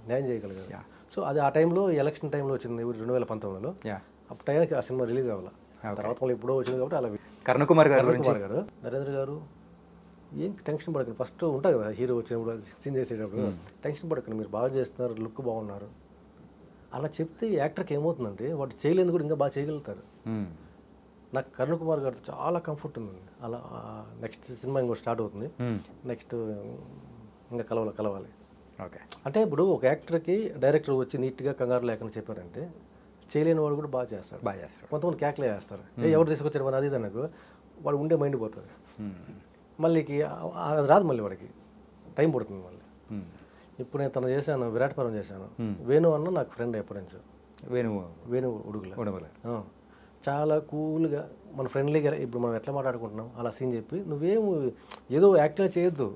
న్యాయం చేయగలిగాం. సో అది ఆ టైంలో ఎలక్షన్ టైంలో వచ్చింది 2019లో. అప్పుడు టైంకి ఆ సినిమా రిలీజ్ అవ్వాలి. తర్వాత మళ్ళీ ఎప్పుడో వచ్చింది కాబట్టి అలా. కరుణకుమార్ గారు, నరేంద్ర గారు ఏం టెన్షన్ పడకండి, ఫస్ట్ ఉంటుంది కదా హీరో వచ్చినప్పుడు సీన్ చేసేటప్పుడు, టెన్షన్ పడకండి, మీరు బాగా చేస్తున్నారు, లుక్ బాగున్నారు అలా చెప్తే యాక్టర్కి ఏమవుతుందంటే వాడు చేయలేదు కూడా ఇంకా బాగా చేయగలుగుతారు. నాకు కరుణకుమార్ గారితో చాలా కంఫర్ట్ ఉందండి. అలా నెక్స్ట్ సినిమా ఇంకో స్టార్ట్ అవుతుంది, నెక్స్ట్ ఇంకా కలవాలి. ఓకే. అంటే ఇప్పుడు ఒక యాక్టర్కి డైరెక్టర్ వచ్చి నీట్గా కంగారు లేకుండా చెప్పారంటే చేయలేని వాడు కూడా బాగా చేస్తాడు. కొంతమంది కేకలే వేస్తారు, ఎవరు తీసుకొచ్చారు మన అది నాకు వాడు ఉండే మైండ్ పోతుంది. మళ్ళీ అది రాదు, మళ్ళీ వాడికి టైం పడుతుంది మళ్ళీ. ఇప్పుడు నేను తను చేశాను, విరాటపురం చేశాను. వేణు అన్న నాకు ఫ్రెండ్ ఎప్పటి నుంచో, వేణు ఉడుగుల. చాలా కూల్గా మన ఫ్రెండ్లీగా ఇప్పుడు మనం ఎట్లా మాట్లాడుకుంటున్నాం అలా సీన్ చెప్పి, నువ్వేం ఏదో యాక్టింగ్ చేయొద్దు,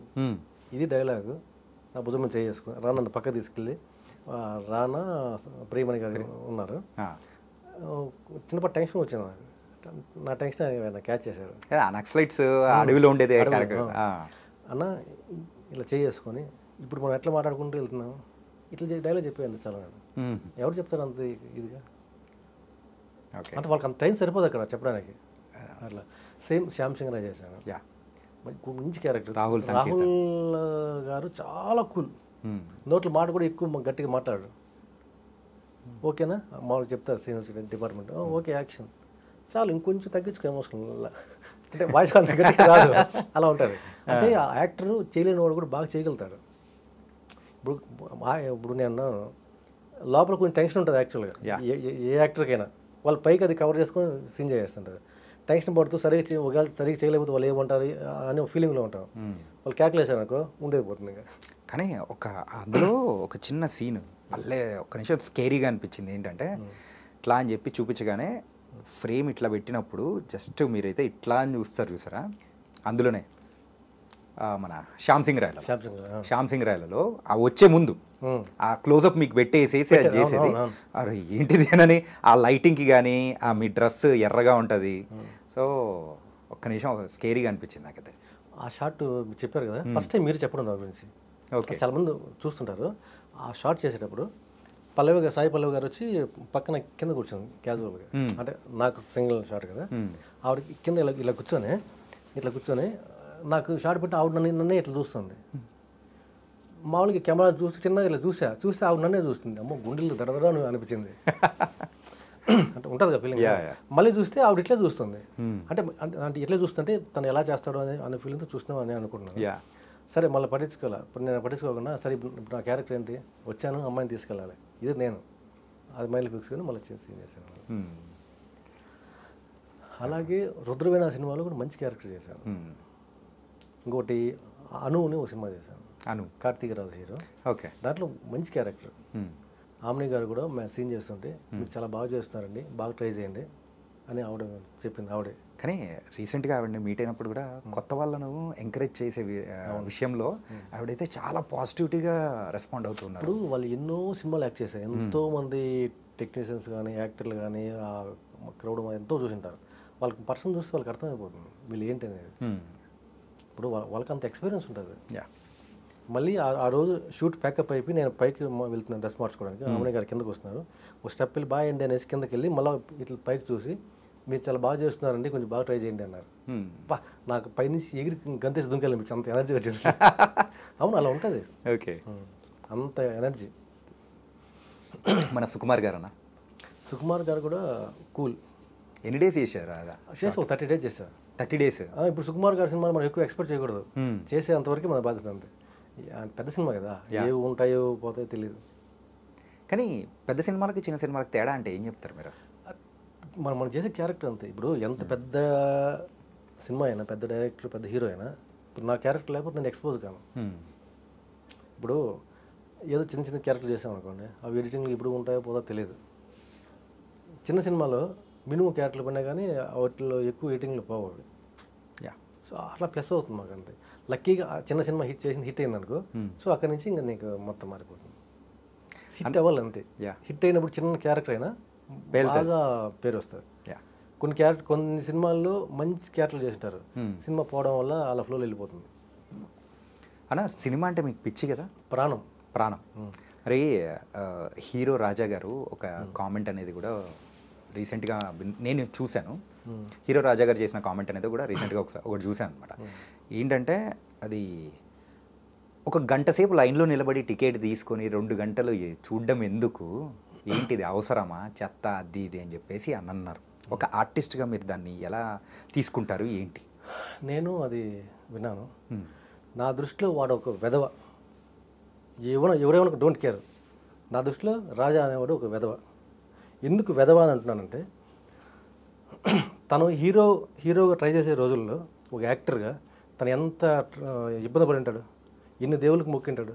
ఇది డైలాగు, నా భుజం మీద చేసుకుని రానన్న పక్క తీసుకెళ్ళి రానా ప్రియమణి గారు ఉన్నారు. చిన్నప్పటి టెన్షన్ వచ్చింది నాకు, నా టెన్షన్ ఆయన క్యాచ్ చేశారు. నక్సలైట్స్ అడవిలో ఉండేది అన్న ఇలా చేసుకొని ఇప్పుడు మనం ఎట్లా మాట్లాడుకుంటూ వెళ్తున్నాం, ఇట్లా డైలాగ్ చెప్పేయండి చాలా. ఎవరు చెప్తారు అంత ఇదిగా? అంటే వాళ్ళకి అంత టైం సరిపోదు అక్కడ చెప్పడానికి. అట్లా సేమ్ శ్యామ్ సింగ్ రాయ్ చేశాను, మంచి క్యారెక్టర్. రాహుల్ గారు చాలా కూల్, నోట్ల మాట కూడా ఎక్కువ గట్టిగా మాట్లాడు. ఓకేనా మామూలుగా చెప్తారు సీనియర్ డిపార్ట్మెంట్, ఓకే యాక్షన్ చాలు, ఇంకొంచెం తగ్గించుకో ఎమోషనల్, అంటే వాయిస్ అంత గట్టిగా రాదు, అలా ఉంటుంది. అంటే ఆ యాక్టర్ చేయలేని వాడు కూడా బాగా చేయగలుగుతాడు. ఇప్పుడు నేను లోపల కొంచెం టెన్షన్ ఉంటుంది యాక్చువల్గా, ఏ యాక్టర్కైనా వాళ్ళు పైకి అది కవర్ చేసుకొని సీన్ చేస్తుంటారు. టెన్షన్ పడుతూ సరిగ్గా చేయలేకపోతే వాళ్ళు ఏమంటారు అనే ఫీలింగ్లో ఉంటాం. వాళ్ళు క్యాల్కులేషన్ అనుకో ఉండేపోతుంది ఇంకా. కానీ అందులో ఒక చిన్న సీన్ మళ్ళీ ఒక నిమిషం స్కేరీగా అనిపించింది. ఏంటంటే ఇట్లా అని చెప్పి చూపించగానే ఫ్రేమ్ ఇట్లా పెట్టినప్పుడు జస్ట్ మీరైతే ఇట్లా అని చూసారా, అందులోనే మన శ్యామ్ సింగ్ రాయ్లలో ఆ వచ్చే ముందు ఆ క్లోజప్ మీకు పెట్టేసేసి అది చేసేది, అరే ఏంటిది అని ఆ లైటింగ్కి కానీ ఆ మీ డ్రెస్ ఎర్రగా ఉంటుంది. సో ఒక్క నిమిషం స్కేరీగా అనిపించింది నాకైతే. ఆ షార్ట్ చెప్పారు కదా, ఫస్ట్ టైం మీరు చెప్పడం దాని గురించి. ఓకే, చాలా మంది చూస్తుంటారు. ఆ షార్ట్ చేసేటప్పుడు సాయి పల్లవి గారు వచ్చి పక్కన కింద కూర్చొని క్యాజువల్గా, అంటే నాకు సింగిల్ షాట్ కదా, ఆవిడ కింద ఇలా కూర్చొని నాకు షార్ట్ పెట్టి ఆవిడ నన్నే ఇట్లా చూస్తుంది. మామూలుగా కెమెరా చూసి చిన్నగా ఇలా చూస్తే ఆవిడ నన్నే చూస్తుంది. అమ్మో గుండెలు దడదడ అనిపించింది. అంటే ఉంటుంది కదా ఫీలింగ్. మళ్ళీ చూస్తే ఆవిడ ఇట్లా చూస్తుంది. అంటే ఎట్లా చూస్తుంటే తను ఎలా చేస్తాడో అనే ఫీలింగ్తో చూస్తున్నాం అని అనుకుంటున్నాను. సరే మళ్ళీ ఇప్పుడు నేను పట్టించుకోకుండా, సరే ఇప్పుడు నా క్యారెక్టర్ ఏంటి, వచ్చాను అమ్మాయిని తీసుకెళ్ళాలి, ఇది నేను అది మైండ్లో ఫిక్స్ అని మళ్ళీ సీన్ చేశాను. అలాగే రుద్రవీణ సినిమాలో కూడా మంచి క్యారెక్టర్ చేశాను. ఇంకోటి అనుని ఒక సినిమా చేశాను, కార్తీకరాజు హీరో. ఓకే, దాంట్లో మంచి క్యారెక్టర్. ఆమ్ని గారు కూడా సీన్ చేస్తుంటే మీరు చాలా బాగా చేస్తున్నారండి, బాగా ట్రై చేయండి అని ఆవిడ చెప్పింది. ఆవిడే కానీ రీసెంట్గా ఆవిడని మీట్ అయినప్పుడు కూడా కొత్త వాళ్ళను ఎంకరేజ్ చేసే విషయంలో ఆవిడైతే చాలా పాజిటివిటీగా రెస్పాండ్ అవుతున్నారు. ఇప్పుడు వాళ్ళు ఎన్నో సినిమాలు యాక్ట్ చేశారు, ఎంతో మంది టెక్నీషియన్స్ కానీ యాక్టర్లు కానీ ఆ క్రౌడ్ ఎంతో చూసింటారు. వాళ్ళకి పర్సన్ చూస్తే వాళ్ళకి అర్థమైపోతుంది వీళ్ళు ఏంటి అనేది. ఇప్పుడు వాళ్ళకి అంత ఎక్స్పీరియన్స్ ఉంటుంది. మళ్ళీ ఆ రోజు షూట్ ప్యాకప్ అయిపోయి నేను పైకి వెళ్తున్నాను డ్రెస్ మార్చుకోవడానికి. అమ్మని గారు కిందకు వస్తున్నారు, ఒక స్టెప్ వెళ్ళి బాయ్ అండి అనేసి కిందకి వెళ్ళి మళ్ళీ ఇట్లా పైకి చూసి మీరు చాలా బాగా చేస్తున్నారండి, కొంచెం బాగా ట్రై చేయండి అన్నారు. నాకు పైనుంచి ఎగిరి గంతేసి దుంకెళ్ళి అంత ఎనర్జీ వచ్చింది. అవును, అలా ఉంటుంది. ఓకే, అంత ఎనర్జీ. మన సుకుమార్ గారు అన్న, సుకుమార్ గారు కూడా కూల్. ఎన్ని డేస్ చేశారు? చేసి ఒక 30 days చేశారు. 30 days. ఇప్పుడు సుకుమార్ గారి సినిమాలు మనం ఎక్కువ ఎక్స్పెక్ట్ చేయకూడదు, చేసే అంతవరకు మన బాధ్యత అంతే. పెద్ద సినిమా కదా, ఏవి ఉంటాయో పోతాయో తెలియదు. కానీ పెద్ద సినిమాలకి చిన్న సినిమాలకి తేడా అంటే ఏం చెప్తారు మీరు? మనం చేసే క్యారెక్టర్ అంతే. ఇప్పుడు ఎంత పెద్ద సినిమా అయినా, పెద్ద డైరెక్టర్, పెద్ద హీరో అయినా, ఇప్పుడు నా క్యారెక్టర్ లేకపోతే నేను ఎక్స్పోజ్ కాను. ఇప్పుడు ఏదో చిన్న చిన్న క్యారెక్టర్ చేసామనుకోండి, అవి ఎడిటింగ్లు ఇప్పుడు ఉంటాయో పోదో తెలియదు. చిన్న సినిమాలో మినిమం క్యారెక్టర్లు పడినా కానీ వాటిలో ఎక్కువ ఎడిటింగ్లు పోవు అవి. సో అట్లా ప్లస్ అవుతుంది మాకు అంతే. లక్కీగా చిన్న సినిమా హిట్ అయింది అనుకో, సో అక్కడి నుంచి ఇంకా నీకు మొత్తం మారిపోతుంది. హిట్ అవ్వాలి అంతే. హిట్ అయినప్పుడు చిన్న క్యారెక్టర్ అయినా బాగా పేరు వస్తుంది. కొన్ని సినిమాల్లో మంచి క్యారెక్టర్లు చేసింటారు, సినిమా పోవడం వల్ల అలా ఫ్లోలో వెళ్ళిపోతుంది. అన్న, సినిమా అంటే మీకు పిచ్చి కదా? ప్రాణం. మరి హీరో రాజా గారు ఒక కామెంట్ అనేది కూడా రీసెంట్గా నేను చూశాను. హీరో రాజా గారు చేసిన కామెంట్ అనేది కూడా రీసెంట్గా ఒకటి చూశాను అనమాట. ఏంటంటే అది ఒక గంట సేపు లైన్లో నిలబడి టికెట్ తీసుకొని 2 గంటలు చూడడం ఎందుకు, ఏంటిది అవసరమా, చెత్త అది ఇది అని చెప్పేసి అన్నారు. ఒక ఆర్టిస్ట్గా మీరు దాన్ని ఎలా తీసుకుంటారు ఏంటి? నేను అది విన్నాను. నా దృష్టిలో వాడు ఒక వెధవ. ఎవరేమన్నా డోంట్ కేర్. నా దృష్టిలో రాజా అనేవాడు ఒక వెధవ. ఎందుకు వెధవ అని అంటున్నానంటే, తను హీరోగా ట్రై చేసే రోజుల్లో ఒక యాక్టర్గా తను ఎంత ఇబ్బంది పడి ఉంటాడు, ఎన్ని దేవుళ్ళకి మొక్కింటాడు.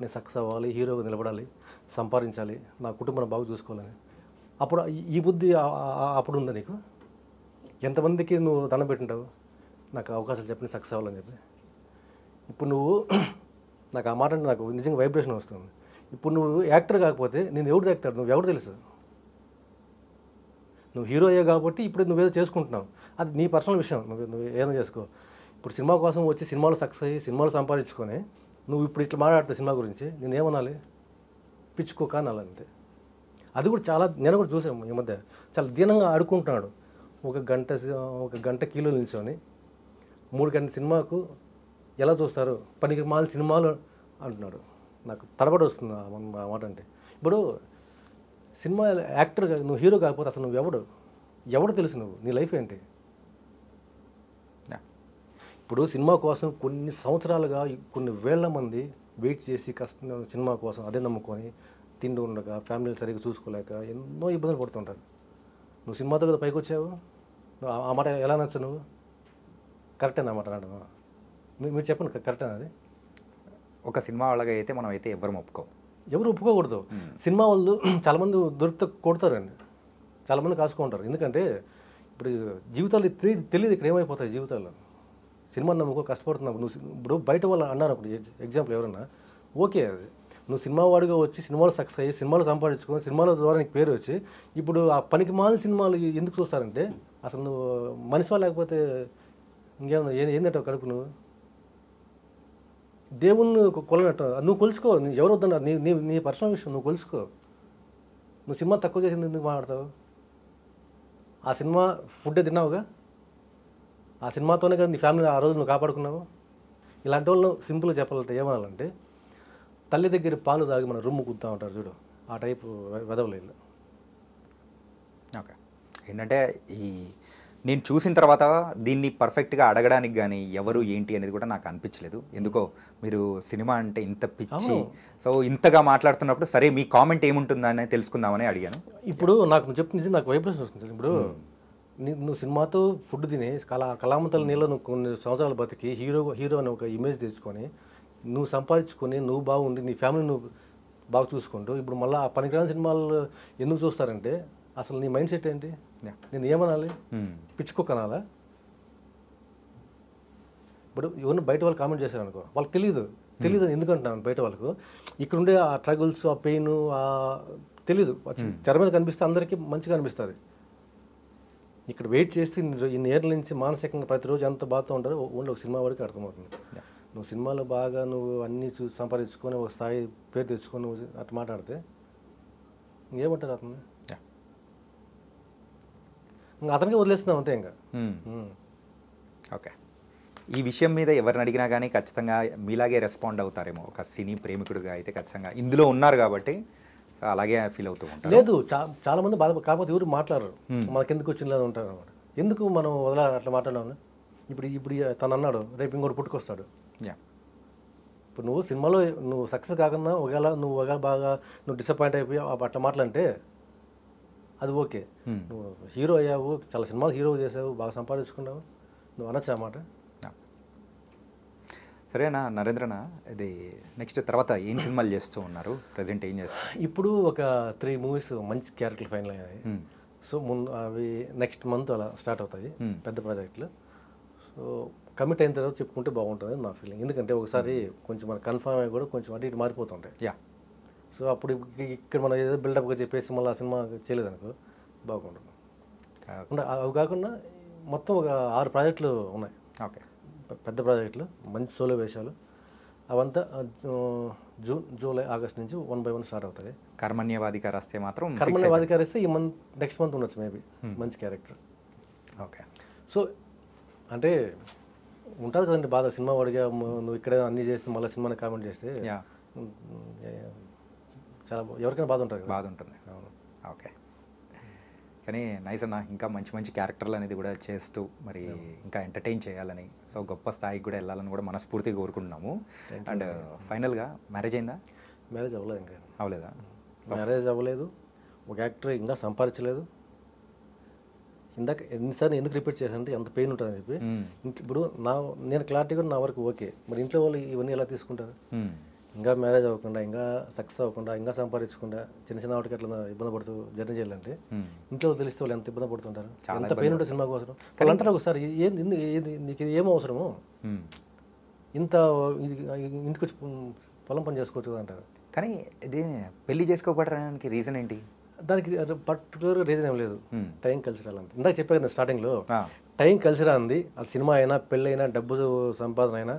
నేను సక్సెస్ అవ్వాలి, హీరోగా నిలబడాలి, సంపాదించాలి, నా కుటుంబాన్ని బాగా చూసుకోవాలని. అప్పుడు ఈ బుద్ధి అప్పుడు ఉందా నీకు? ఎంతమందికి నువ్వు దండం పెట్టింటావు, నాకు అవకాశాలు చెప్పి సక్సెస్ అవ్వాలని చెప్పి. ఇప్పుడు నువ్వు నాకు ఆ మాట అంటే నాకు నిజంగా వైబ్రేషన్ వస్తుంది. ఇప్పుడు నువ్వు యాక్టర్ కాకపోతే నేను ఎవరు యాక్టర్, నువ్వు ఎవరు తెలుసు? నువ్వు హీరో అయ్యా కాబట్టి ఇప్పుడు నువ్వేదో చేసుకుంటున్నావు, అది నీ పర్సనల్ విషయం, నువ్వు ఏదో చేసుకో. ఇప్పుడు సినిమా కోసం వచ్చి సినిమాలు సక్సెస్ అయ్యి సినిమాలు సంపాదించుకొని నువ్వు ఇప్పుడు ఇట్లా మాట్లాడుతావు సినిమా గురించి, నేను ఏమనాలి? పిచ్చుకోక అనాలి అంతే. అది కూడా చాలా నేను కూడా చూసాము ఈ మధ్య, చాలా దీనంగా ఆడుకుంటున్నాడు. ఒక గంట కిలో నిల్చొని 3 గంటల సినిమాకు ఎలా చూస్తారు, పనికి మాల సినిమాలు అంటున్నాడు. నాకు తడబడి వస్తుంది ఆ మాట అంటే. ఇప్పుడు సినిమా యాక్టర్ నువ్వు హీరో కాకపోతే అసలు నువ్వు ఎవడు తెలుసు, నువ్వు నీ లైఫ్ ఏంటి? ఇప్పుడు సినిమా కోసం కొన్ని సంవత్సరాలుగా కొన్ని వేల మంది వెయిట్ చేసి కష్టం సినిమా కోసం అదే నమ్ముకొని తిండి ఉండక, ఫ్యామిలీలు సరిగ్గా చూసుకోలేక ఎన్నో ఇబ్బందులు పడుతుంటారు. నువ్వు సినిమాతో కదా పైకి వచ్చావు, ఆ మాట ఎలా నచ్చు నువ్వు? కరెక్టేనా మాట అనడం? మీరు చెప్పండి, కరెక్టేనా అది? ఒక సినిమా వాళ్ళగా అయితే మనం అయితే ఎవరు ఒప్పుకోకూడదు. సినిమా వాళ్ళు చాలామంది దొరికితే కొడతారండి, చాలామంది కాసుకుంటారు. ఎందుకంటే ఇప్పుడు జీవితాలు తెలియదు ఇక్కడ ఏమైపోతాయి జీవితాల్లో. సినిమా నమ్ముకో, కష్టపడుతున్నావు నువ్వు. ఇప్పుడు బయట వాళ్ళు అన్నారు అప్పుడు ఎగ్జాంపుల్ ఎవరన్నా, ఓకే, అది నువ్వు సినిమా వాడిగా వచ్చి సినిమాలు సక్సెస్ అయ్యి సినిమాలు సంపాదించుకొని సినిమాల ద్వారా నీకు పేరు వచ్చి ఇప్పుడు ఆ పనికి మాలిన సినిమాలు ఎందుకు చూస్తారంటే, అసలు నువ్వు మనిషివా లేకపోతే ఇంకేమన్నా ఏంటంటే కడుపు నువ్వు దేవుణ్ణి కొలనట్టు నువ్వు కొలుసుకో. ఎవరు వద్దన్నా, నీ పర్సనల్ విషయం నువ్వు కొలుసుకో. నువ్వు సినిమా తక్కువ చేసింది ఎందుకు మాట్లాడతావు? ఆ సినిమా ఫుడ్డే తిన్నావుగా, ఆ సినిమాతోనే కదా నీ ఫ్యామిలీ ఆ రోజు నువ్వు కాపాడుకున్నావు. ఇలాంటి వాళ్ళు సింపుల్గా చెప్పాలంటే ఏమనాలంటే, తల్లి దగ్గర పాలు తాగి మన రొమ్ము కుద్దా ఉంటారు చూడు, ఆ టైపు వెదవలేదు. ఓకే, ఏంటంటే ఈ నేను చూసిన తర్వాత దీన్ని పర్ఫెక్ట్గా అడగడానికి కానీ ఎవరు ఏంటి అనేది కూడా నాకు అనిపించలేదు. ఎందుకో మీరు సినిమా అంటే ఇంత పిచ్చి, సో ఇంతగా మాట్లాడుతున్నప్పుడు సరే మీ కామెంట్ ఏముంటుందని తెలుసుకుందామని అడిగాను. ఇప్పుడు నాకు నువ్వు చెప్తుంది నాకు వైబ్రేషన్ వస్తుంది. ఇప్పుడు నువ్వు సినిమాతో ఫుడ్ తిని కళామంతల నీళ్ళు నువ్వు కొన్ని సంవత్సరాలు బతికి హీరో అని ఒక ఇమేజ్ తెచ్చుకొని నువ్వు సంపాదించుకొని నువ్వు బాగుండి నీ ఫ్యామిలీ నువ్వు బాగా చూసుకుంటూ ఇప్పుడు మళ్ళీ ఆ పనికిరాని సినిమాలు ఎందుకు చూస్తారంటే అసలు నీ మైండ్ సెట్ ఏంటి? నేను ఏమనాలి? పిచ్చుకోకనాలా? ఇప్పుడు ఎవరిని బయట వాళ్ళు కామెంట్ చేశారనుకో వాళ్ళకి తెలియదు ఎందుకంటున్నాను బయట వాళ్ళకు ఇక్కడ ఉండే ఆ స్ట్రగుల్స్ ఆ పెయిన్ తెలీదు. తెర మీద కనిపిస్తే అందరికీ మంచిగా అనిపిస్తుంది. ఇక్కడ వెయిట్ చేసి ఇన్ని ఏళ్ళ నుంచి మానసికంగా ప్రతిరోజు ఎంత బాధతో ఉంటారో ఓన్లీ ఒక సినిమా వాడికి అర్థమవుతుంది. నువ్వు సినిమాలో బాగా నువ్వు అన్నీ సంపాదించుకొని ఒక స్థాయి పేరు తెచ్చుకొని నువ్వు అట్లా మాట్లాడితే ఇంకేమంటారు అతను? ఇంకా అతనికి వదిలేస్తున్నావు అంతే. ఇంకా ఓకే, ఈ విషయం మీద ఎవరిని అడిగినా కానీ ఖచ్చితంగా మీలాగే రెస్పాండ్ అవుతారేమో. ఒక సినీ ప్రేమికుడిగా అయితే ఖచ్చితంగా ఇందులో ఉన్నారు కాబట్టి అలాగే ఫీల్ అవుతూ ఉంటారు. లేదు, చాలా మంది బాధ కాకపోతే ఎవరు మాట్లాడరు. మనకెందుకు వచ్చింది ఉంటారు అనమాట. ఎందుకు మనం వదలాలి అట్లా మాట్లాడాలి? ఇప్పుడు తను అన్నాడు రేపు ఇంకోటి పుట్టుకొస్తాడు. ఇప్పుడు నువ్వు సినిమాలో నువ్వు సక్సెస్ కాకుండా ఒకవేళ బాగా నువ్వు డిసప్పాయింట్ అయిపోయి అట్లా మాట్లాడంటే అది ఓకే. నువ్వు హీరో అయ్యావు, చాలా సినిమాలు హీరో చేసావు, బాగా సంపాదించుకున్నావు, నువ్వు అనొచ్చు అన్నమాట. సరేనా నరేంద్రనా, ఇది నెక్స్ట్ తర్వాత ఏం సినిమాలు చేస్తూ ఉన్నారు? ప్రజెంట్ ఏం చేస్తారు? ఇప్పుడు ఒక 3 మూవీస్ మంచి క్యారెక్టర్లు ఫైనల్ అయ్యాయి. సో ముందు అవి నెక్స్ట్ మంత్ అలా స్టార్ట్ అవుతాయి, పెద్ద ప్రాజెక్టులు. సో కమిట్ అయిన తర్వాత చెప్పుకుంటే బాగుంటుంది నా ఫీలింగ్. ఎందుకంటే ఒకసారి కొంచెం మన కన్ఫర్మ్ అయ్యి కూడా కొంచెం అటు ఇటు మారిపోతుంటాయి. సో అప్పుడు ఇక్కడ మనం ఏదో బిల్డప్గా చెప్పేసి మళ్ళీ ఆ సినిమా చేయలేదనుకో బాగుంటుంది. అవి కాకుండా మొత్తం ఒక 6 ప్రాజెక్టులు ఉన్నాయి. ఓకే, పెద్ద ప్రాజెక్టులు, మంచి సోలో వేషాలు. అవంతా జూలై ఆగస్ట్ నుంచి 1 by 1 స్టార్ట్ అవుతాయి. కర్మణ్యవాధికారస్తే మాత్రం కర్మణ్యవాధికారిస్తే ఈ నెక్స్ట్ మంత్ ఉండొచ్చు మేబీ మంచి క్యారెక్టర్. ఓకే, సో అంటే ఉంటుంది కదండి బాధ. సినిమా వాడిగా నువ్వు ఇక్కడే అన్నీ చేస్తే మళ్ళీ సినిమాని కామెంట్ చేస్తే చాలా ఎవరికైనా బాధ ఉంటుంది. బాధ ఉంటుంది. ఓకే, కానీ నైస్ అన్న, ఇంకా మంచి మంచి క్యారెక్టర్లు అనేది కూడా చేస్తూ మరి ఇంకా ఎంటర్టైన్ చేయాలని, సో గొప్ప స్థాయికి కూడా వెళ్ళాలని కూడా మనస్ఫూర్తిగా కోరుకుంటున్నాము. అండ్ ఫైనల్గా మ్యారేజ్ అయిందా? మ్యారేజ్ అవ్వలేదు. ఇంకా అవ్వలేదా? మ్యారేజ్ అవ్వలేదు. ఒక యాక్టర్ ఇంకా సంపాదించలేదు. ఇందాక ఎన్నిసార్లు ఎందుకు రిపీట్ చేశానంటే ఎంత పెయిన్ ఉంటుందని చెప్పి. ఇప్పుడు నేను క్లారిటీ కూడా నా వరకు ఓకే, మరి ఇంట్లో వాళ్ళు ఇవన్నీ ఎలా తీసుకుంటారు? ఇంకా మ్యారేజ్ అవ్వకుండా, ఇంకా సక్సెస్ అవ్వకుండా, ఇంకా సంపాదించకుండా చిన్న చిన్న వాటికి అట్లా ఇబ్బంది పడుతూ జర్నీ చేయాలంటే ఇంట్లో తెలిస్తే వాళ్ళు ఎంత ఇబ్బంది పడుతుంటారు, ఎంత పెయిన్ ఉంటుంది సినిమా కోసం. వాళ్ళు అంటారు ఒకసారి నీకు ఏం అవసరము, ఇంత ఇంటికి వచ్చి పొలం పని చేసుకోవచ్చు కదా అంటారు. కానీ ఇది పెళ్లి చేసుకోకపోవడానికి రీజన్ ఏంటి? దానికి పర్టికులర్ రీజన్ ఏం లేదు, టైం కలిసి రాలంటే. ఇందాక చెప్పాను కదా స్టార్టింగ్లో, టైం కలిసి రాంది. అది సినిమా అయినా, పెళ్ళి అయినా, డబ్బు సంపాదన అయినా,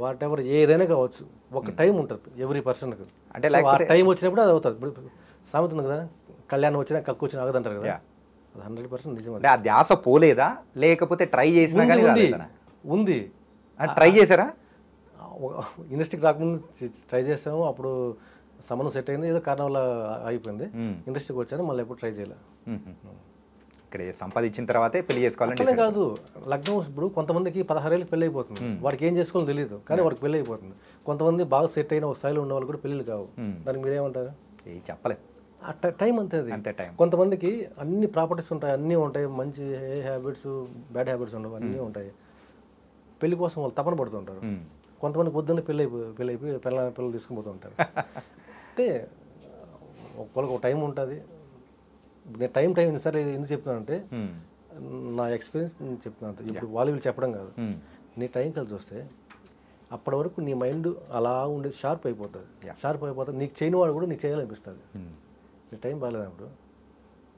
వాట్ ఎవర్ ఏదైనా కావచ్చు, ఒక టైం ఉంటుంది ఎవ్రీ పర్సన్కి. అంటే ఆ టైం వచ్చినప్పుడు అది అవుతుంది. ఇప్పుడు సామెత ఉంది కదా, కళ్యాణం వచ్చినా కక్కు వచ్చినా ఆగదంటారు కదా, అది 100% నిజం. అంటే ఆ ధ్యాస పోలేదా, లేకపోతే ట్రై చేసినా కానీ ఉంది? ట్రై చేశారా? ఇండస్ట్రీకి రాకముందు ట్రై చేసాము, అప్పుడు సంబంధం సెట్ అయింది, ఏదో కారణం వల్ల అయిపోయింది. ఇండస్ట్రీకి వచ్చాను, మళ్ళీ ఎప్పుడు ట్రై చేయలే. ఇక్కడ సంపాదించిన తర్వాతే పెళ్లి చేసుకోవాలంటే అట్లనే కాదు. లగ్నం ఇప్పుడు కొంతమందికి 16 ఏళ్ళకి పెళ్లి అయిపోతుంది, వాడికి ఏం చేసుకోవాలో తెలియదు, కానీ వాడికి పెళ్లి అయిపోతుంది. కొంతమంది బాగా సెట్ అయిన ఒక స్థాయిలో ఉన్న వాళ్ళు కూడా పెళ్లిళ్ళు కావు. దానికి మీరేమంటారు? చెప్పలేదు, టైం అంతే అది. కొంతమందికి అన్ని ప్రాపర్టీస్ ఉంటాయి, అన్నీ ఉంటాయి, మంచి హ్యాబిట్స్, బ్యాడ్ హ్యాబిట్స్ ఉండవు, అన్నీ ఉంటాయి. పెళ్లి కోసం వాళ్ళు తపన పడుతుంటారు. కొంతమంది పొద్దున్నే పెళ్ళి అయిపోయి పిల్లలు తీసుకుని పోతూ ఉంటారు. అంటే వాళ్ళకి ఒక టైం ఉంటుంది. నేను టైం ఎన్నిసార్లు ఎందుకు చెప్తున్నానంటే నా ఎక్స్పీరియన్స్ నేను చెప్తున్నాను. ఇప్పుడు వీళ్ళు చెప్పడం కాదు, నీ టైం కలిసి వస్తే అప్పటి వరకు నీ మైండ్ అలా ఉండేది షార్ప్ అయిపోతుంది. నీకు చేయని వాడు కూడా నీకు చేయాలనిపిస్తుంది. నీ టైం బాగాలేనప్పుడు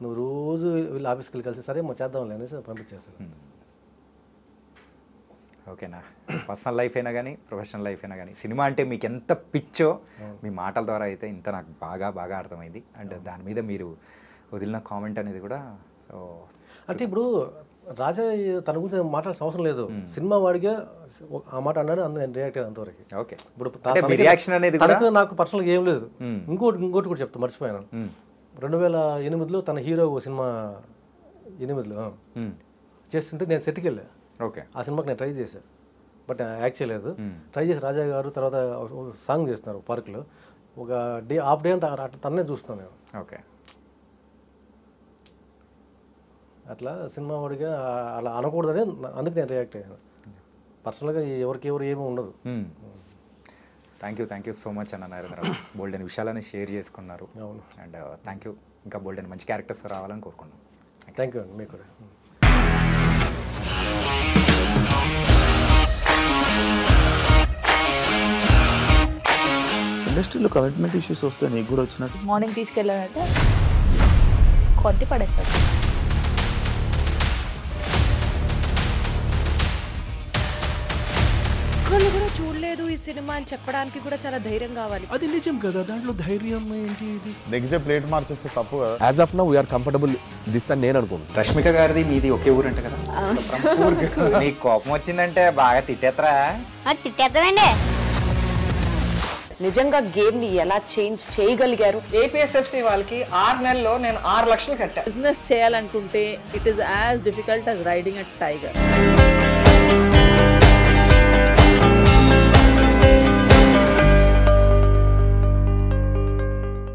నువ్వు రోజు వీళ్ళు ఆఫీస్కి వెళ్ళి కలిసి సరే చేద్దాంలే అనేసి పంపించేస్తాను. ఓకేనా, పర్సనల్ లైఫ్ అయినా కానీ, ప్రొఫెషనల్ లైఫ్ అయినా కానీ, సినిమా అంటే మీకు ఎంత పిచ్చో మీ మాటల ద్వారా అయితే ఇంత నాకు బాగా అర్థమైంది. అండ్ దాని మీద మీరు వదిలిన కామెంట్ అనేది కూడా. సో అంటే ఇప్పుడు రాజా తన గురించి మాట్లాడాల్సిన అవసరం లేదు, సినిమా వాడిగా ఆ మాట అన్నాడు, నేను రియాక్ట్ అయ్యాను అంతవరకు. ఓకే, ఇప్పుడు రియాక్షన్ అనేది నాకు పర్సనల్గా ఏం లేదు. ఇంకోటి కూడా చెప్తా, మర్చిపోయాను. 2008లో తన హీరో సినిమా 8లో చేస్తుంటే నేను సెట్కి వెళ్ళా. ఓకే. ఆ సినిమాకి నేను ట్రై చేశాను, బట్ యాక్ట్ చేయలేదు. ట్రై చేసి రాజా గారు తర్వాత సాంగ్ చేస్తున్నారు పార్క్లో, ఒక హాఫ్ డే అంతా తన్నే చూస్తున్నాను నేను. ఓకే. అట్లా సినిమా వాడిగా అలా అనకూడదని అందుకు నేను రియాక్ట్ అయ్యాను. పర్సనల్గా ఎవరికి ఏమీ ఉండదు. థ్యాంక్ యూ సో మచ్ అన్న నరేంద్ర. బోల్డ్ అని విషయాలని షేర్ చేసుకున్నారు. అవును. And thank you. ఇంకా బోల్డ్ అని మంచి క్యారెక్టర్స్ రావాలని కోరుకున్నాం. థ్యాంక్ యూ అండి మీకు కూడా. ఇండస్ట్రీలో కమిట్మెంట్ ఇష్యూస్ వస్తే నీకు కూడా వచ్చినట్టు? మార్నింగ్ తీసుకెళ్ళాడంటే కొట్టి పడేస్తాడు. ఒక్కళ్ళు కూడా చూడలేదు ఈ సినిమా అని చెప్పడానికి కూడా చాలా ధైర్యం కావాలి. అది నిజం కదా, దాంట్లో ధైర్యం ఏంటి? ఇది నెక్స్ట్ డే ప్లేట్ మార్చేస్తే తప్పు కదా. As of now we're comfortable this అని నేను అనుకుంటున్నాను. రష్మిక గారిది మీది ఒకే ఊరు అంట కదా? నీకు కోపం వచ్చిందంటే బాగా తిట్టేత్తరా? తిట్టేద్దామండి. నిజంగా గేమ్ ని ఎలా చేంజ్ చేయగలిగారు? ఏపీఎస్ఎఫ్సి వాళ్ళకి 6 నెలల్లో నేను 6 లక్షలు కట్టా. బిజినెస్ చేయాలనుకుంటే it is as difficult as riding a tiger.